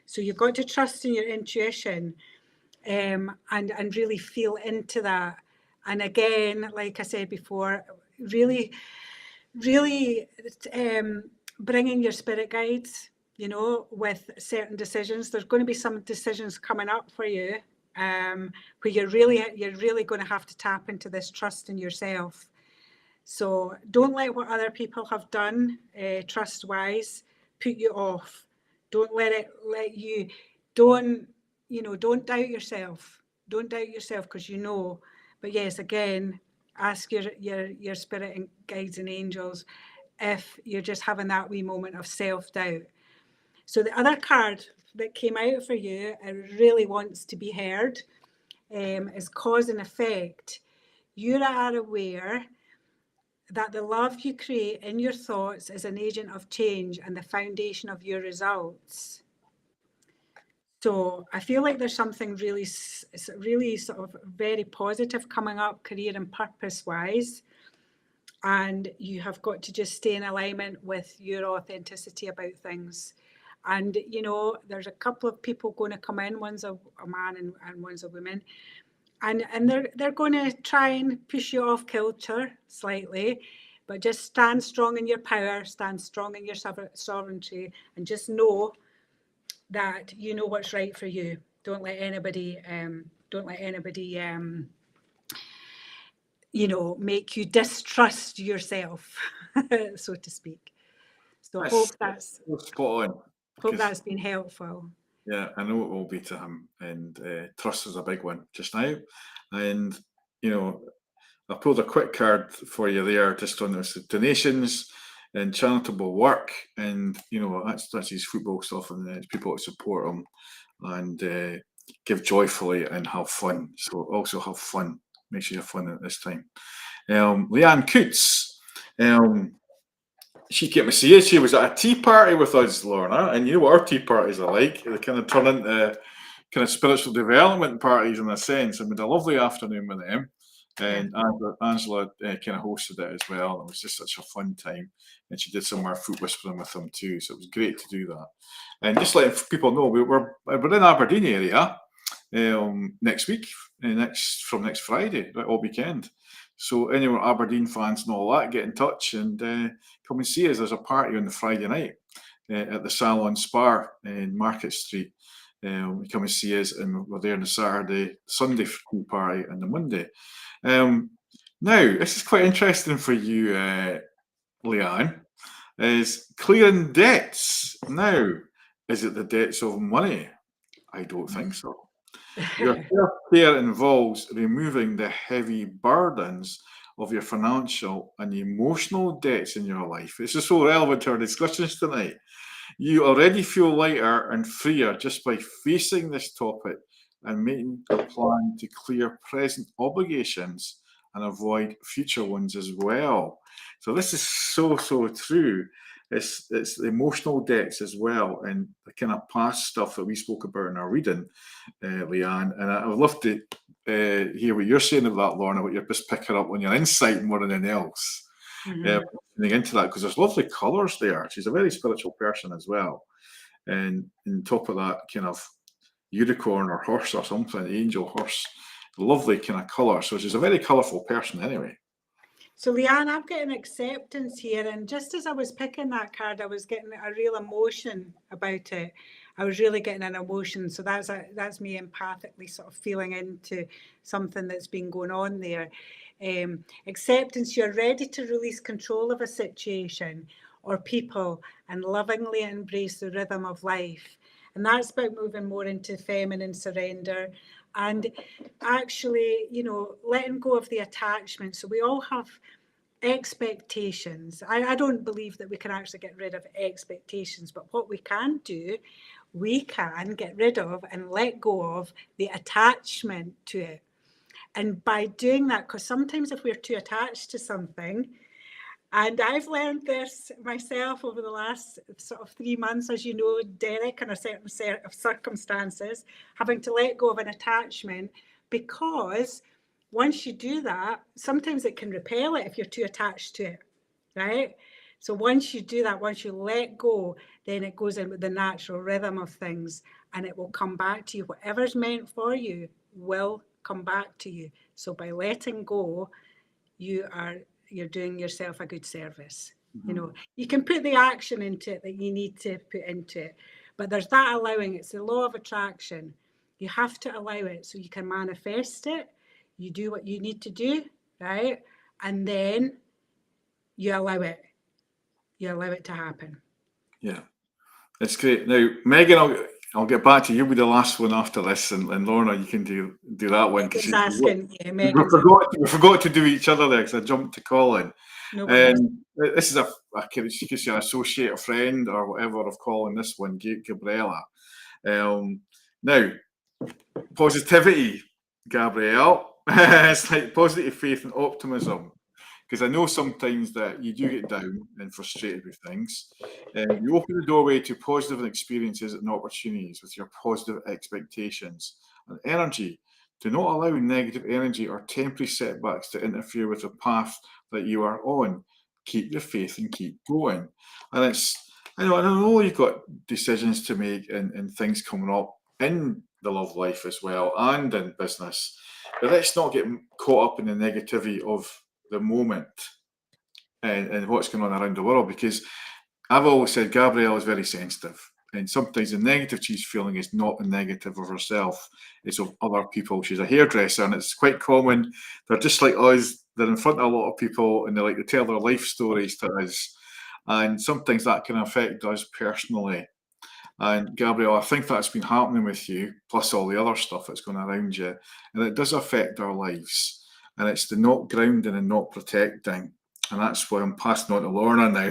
So you've got to trust in your intuition, and really feel into that. And again, like I said before, really bringing your spirit guides, with certain decisions. There's going to be some decisions coming up for you where you're really going to have to tap into this trust in yourself. So don't let what other people have done trust wise put you off. Don't don't doubt yourself. Don't doubt yourself, because but yes, again, ask your spirit and guides and angels if you're just having that wee moment of self-doubt. So the other card that came out for you, it really wants to be heard, is cause and effect. You are aware that the love you create in your thoughts is an agent of change and the foundation of your results. So I feel like there's something really sort of very positive coming up, career and purpose wise. And you have got to just stay in alignment with your authenticity about things. And, there's a couple of people going to come in. One's a man and one's a woman. And they're going to try and push you off kilter slightly, but just stand strong in your power, stand strong in your sovereignty, and just know that you know what's right for you. Don't let anybody make you distrust yourself, so to speak. So hope that's spot on. Hope that's been helpful. Yeah, I know it will be to him. And trust is a big one just now. And, I pulled a quick card for you there just on this donations and charitable work. And, that's his football stuff, and there's people that support him and give joyfully and have fun. So also have fun. Make sure you have fun at this time. Leanne Coots. She came to see us. She was at a tea party with us, Lorna, and you know what our tea parties are like. They kind of turn into kind of spiritual development parties in a sense. And we had a lovely afternoon with them. And Angela kind of hosted it as well. It was just such a fun time. And she did some of our foot whispering with them too. So it was great to do that. And just letting people know, we're in Aberdeen area next week, from next Friday, all weekend. So anyone Aberdeen fans and all that, get in touch and come and see us. There's a party on the Friday night at the Salon Spa in Market Street. Come and see us, and we're there on the Sunday tea party, and the Monday. Now, this is quite interesting for you, Leanne, is clearing debts. Now, is it the debts of money? I don't think so. Your self-care involves removing the heavy burdens of your financial and emotional debts in your life. It's just so relevant to our discussions tonight. You already feel lighter and freer just by facing this topic and making a plan to clear present obligations and avoid future ones as well. So this is so true. It's the emotional debts as well, and the kind of past stuff that we spoke about in our reading, Leanne. And I would love to hear what you're saying about that, Lorna, what you're just picking up on your insight more than anything else. Into that, because there's lovely colours there. She's a very spiritual person as well. And on top of that, kind of unicorn or horse or something, angel horse, lovely kind of colour. So she's a very colourful person anyway. So Leanne, I've got an acceptance here, and just as I was picking that card, I was getting a real emotion about it. I was really getting an emotion. So that's me empathically sort of feeling into something that's been going on there. Acceptance, you're ready to release control of a situation or people and lovingly embrace the rhythm of life. And that's about moving more into feminine surrender and actually, letting go of the attachment. So we all have expectations. I don't believe that we can actually get rid of expectations, but what we can do, we can get rid of and let go of the attachment to it. And by doing that, because sometimes if we're too attached to something, and I've learned this myself over the last sort of 3 months, as you know, Derek, in a certain set of circumstances, having to let go of an attachment, because once you do that, sometimes it can repel it if you're too attached to it, right? So once you do that, once you let go, then it goes in with the natural rhythm of things, and it will come back to you. Whatever's meant for you will come back to you. So by letting go, you're doing yourself a good service. You can put the action into it that you need to put into it, but there's that allowing. It's the law of attraction. You have to allow it so you can manifest it. You do what you need to do, right? And then you allow it to happen. Yeah, it's great. Now, Megan, I'll get back to you with the last one after this, and Lorna, you can do that one, because we forgot to do each other there because I jumped to Colin. No And this is she could say an associate, a friend, or whatever of calling this one, Gabriella. Now, positivity, Gabrielle. It's like positive faith and optimism. Because I know sometimes that you do get down and frustrated with things. You open the doorway to positive experiences and opportunities with your positive expectations and energy. Do not allow negative energy or temporary setbacks to interfere with the path that you are on. Keep your faith and keep going. And I know you've got decisions to make and things coming up in the love life as well and in business. But let's not get caught up in the negativity of the moment and what's going on around the world, because I've always said Gabrielle is very sensitive, and sometimes the negative she's feeling is not the negative of herself, it's of other people. She's a hairdresser, and it's quite common. They're just like us. They're in front of a lot of people, and they like to tell their life stories to us, and sometimes that can affect us personally. And Gabrielle, I think that's been happening with you, plus all the other stuff that's going around you, and it does affect our lives. And it's the not grounding and not protecting. And that's why I'm passing on to Lorna now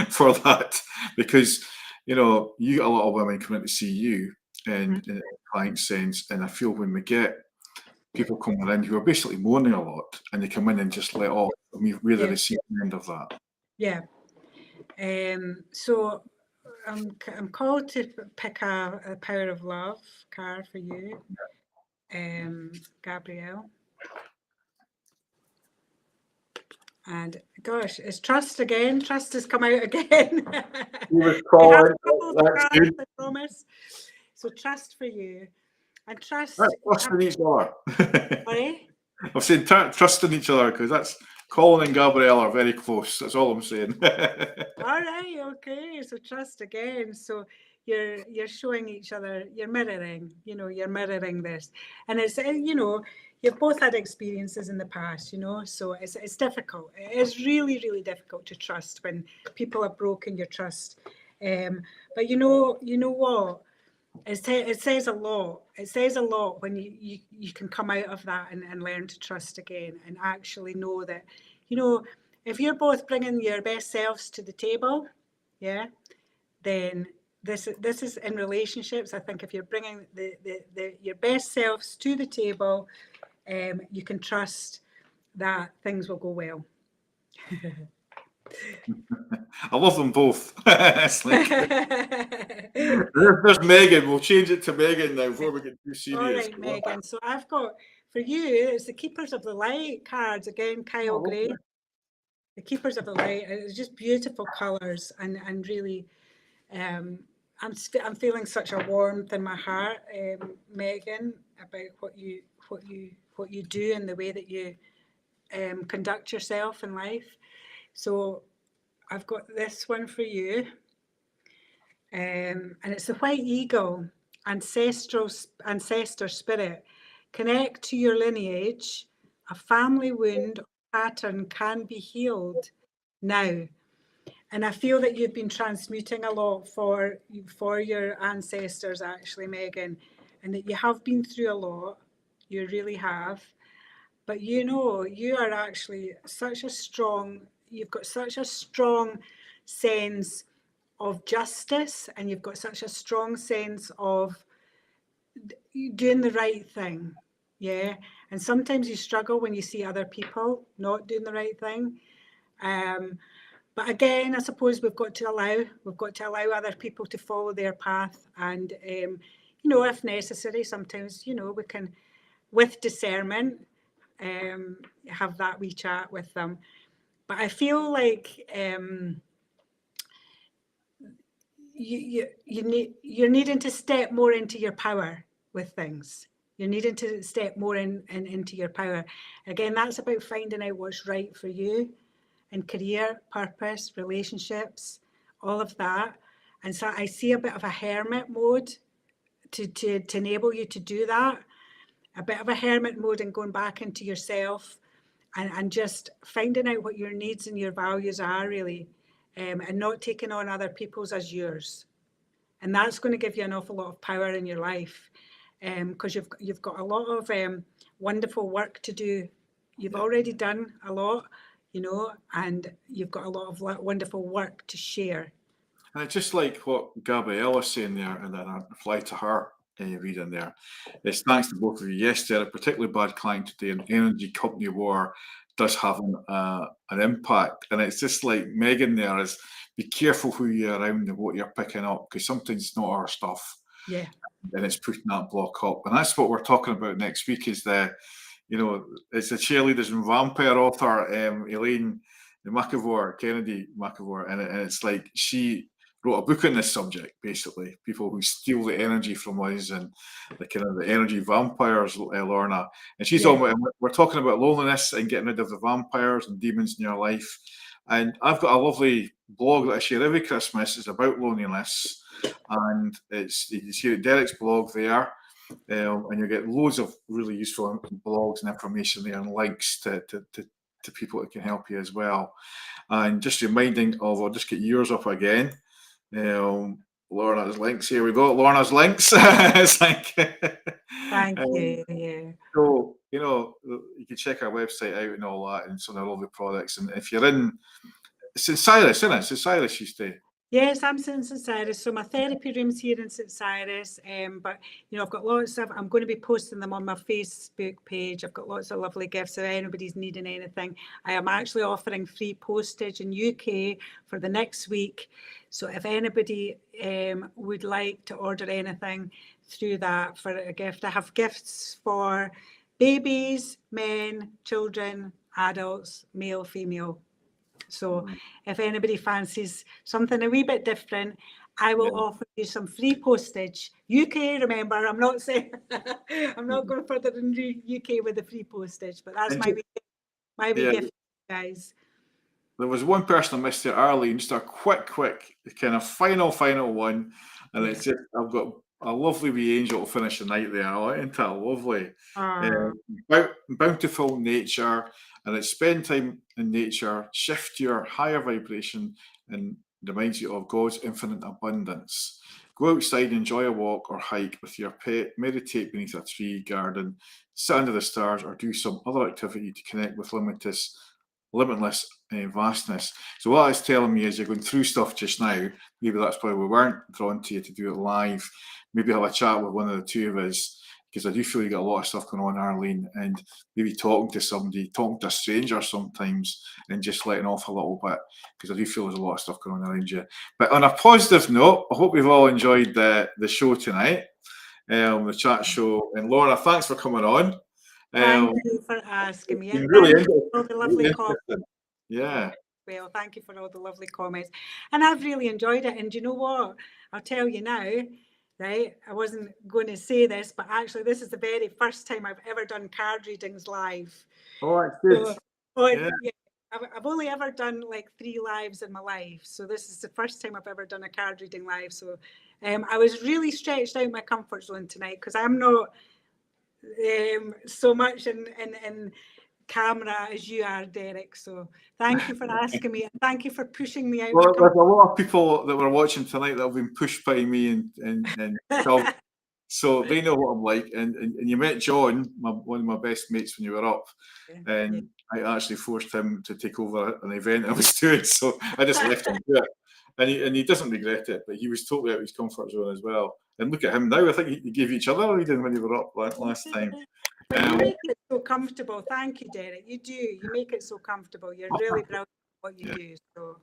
for that. Because, you get a lot of women coming to see you in a client sense. And I feel when we get people coming in who are basically moaning a lot, and they come in and just let off, we're the receiving end of that. Yeah. So I'm called to pick a Power of Love card for you, Gabrielle. And gosh, it's trust again. Trust has come out again. I promise. So trust for you. And trust. Trusting each other. Sorry? I've said trusting each other, because that's Colin and Gabrielle are very close. That's all I'm saying. All right, okay. So trust again. So you're showing each other, you're mirroring, you're mirroring this. And it's, you've both had experiences in the past, so it's difficult. It's really, really difficult to trust when people have broken your trust. But you know what? It says a lot. It says a lot when you can come out of that and learn to trust again, and actually know that, if you're both bringing your best selves to the table, then this is in relationships. I think if you're bringing your best selves to the table, you can trust that things will go well. I love them both. It's like, there's Megan. We'll change it to Megan now before we get too All serious. right, Megan. So I've got for you, it's the Keepers of the Light cards again, Kyle Oh, Gray. okay. The Keepers of the Light. It's just beautiful colours and really, I'm feeling such a warmth in my heart, Megan, about what you do and the way that you conduct yourself in life. So I've got this one for you, and it's the White Eagle, ancestor spirit. Connect to your lineage. A family wound or pattern can be healed now. And I feel that you've been transmuting a lot for your ancestors, actually, Megan, and that you have been through a lot. You really have. But you know, you are actually you've got such a strong sense of justice, and you've got such a strong sense of doing the right thing. Yeah. And sometimes you struggle when you see other people not doing the right thing. But again, I suppose we've got to allow other people to follow their path, and if necessary, sometimes we can, with discernment, have that wee chat with them. But I feel like you're needing to step more into your power with things. You're needing to step more into your power. Again, that's about finding out what's right for you in career, purpose, relationships, all of that. And so I see a bit of a hermit mode to enable you to do that. A bit of a hermit mode and going back into yourself and just finding out what your needs and your values are, really, and not taking on other people's as yours. And that's going to give you an awful lot of power in your life, because you've got a lot of wonderful work to do. You've already done a lot, and you've got a lot of wonderful work to share. And it's just like what Gabrielle was saying there, and then I reply to her reading there. It's thanks to both of you. Yes, they're a particularly bad client today, and energy company war does have an impact. And it's just like Megan there is, be careful who you're around and what you're picking up, because sometimes it's not our stuff. Yeah. And it's putting that block up. And that's what we're talking about next week, is it's the cheerleaders and vampire author, Elaine Kennedy McIvor, and it's like she wrote a book on this subject, basically, people who steal the energy from us and the kind of the energy vampires, Lorna. And she's Yeah. we're talking about loneliness and getting rid of the vampires and demons in your life. And I've got a lovely blog that I share every Christmas. It's about loneliness. And you can see it, Derek's blog there. And you get loads of really useful blogs and information there and links to people that can help you as well. And just reminding I'll just get yours up again. Lorna's links, here we go. Lorna's links. It's like, Thank you. Yeah. so, you can check our website out and all that, and some of the lovely products. And if you're in St. Cyrus, isn't it? St. Cyrus you stay. Yes, I'm in St. Cyrus. So my therapy room's here in St. Cyrus. But I've got lots of, I'm going to be posting them on my Facebook page. I've got lots of lovely gifts. If anybody's needing anything, I am actually offering free postage in UK for the next week. So if anybody would like to order anything through that for a gift, I have gifts for babies, men, children, adults, male, female. So if anybody fancies something a wee bit different, I will offer you some free postage. UK, remember, I'm not saying I'm not going further than UK with the free postage, but that's my wee gift, guys. There was one person I missed there, Arlene, just a quick, kind of final one. And it's just, I've got a lovely wee angel to finish the night there. Oh, isn't that lovely? Bountiful nature, and it's spend time in nature, shift your higher vibration, and reminds you of God's infinite abundance. Go outside, enjoy a walk or hike with your pet, meditate beneath a tree, garden, sit under the stars, or do some other activity to connect with limitless limitless vastness. So what it's telling me is you're going through stuff just now. Maybe that's why we weren't drawn to you to do it live. Maybe have a chat with one of the two of us, because I do feel you got a lot of stuff going on, Arlene, and maybe talking to somebody, talking to a stranger sometimes, and just letting off a little bit, because I do feel there's a lot of stuff going on around you. But on a positive note, I hope we've all enjoyed the show tonight, the chat show. And Lorna, thanks for coming on. Thank you for asking me, and really thank you for all the lovely comments. Yeah. Well, thank you for all the lovely comments, and I've really enjoyed it. And you know what? I'll tell you now, right? I wasn't going to say this, but actually, this is the very first time I've ever done card readings live. Oh, that's good. So, yeah. I've only ever done like 3 lives in my life, so this is the first time I've ever done a card reading live. So, I was really stretched out my comfort zone tonight, because I'm not so much in camera as you are, Derek. So thank you for asking me, and thank you for pushing me out. Well, there's a lot of people that were watching tonight that have been pushed by me and so they know what I'm like. And you met John, one of my best mates, when you were up, and I actually forced him to take over an event I was doing, so I just left him do it. And he doesn't regret it, but he was totally out of his comfort zone as well. And look at him now. I think you gave each other a reading when you were up last time. But you make it so comfortable. Thank you, Derek. You do. You make it so comfortable. You're really brilliant at what you do. So,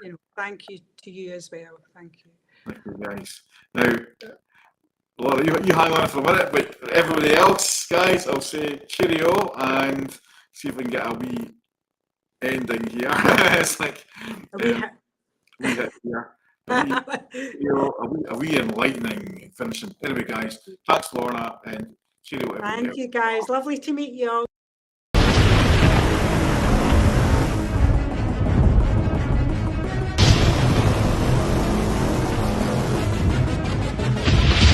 you know, thank you to you as well. Thank you. Thank you, guys. Now, Laura, you hang on for a minute, but everybody else, guys, I'll say cheerio and see if we can get a wee ending here. It's like a wee enlightening finishing. Anyway, guys, thanks, Lorna, and cheerio. Thank you, guys. Lovely to meet you all.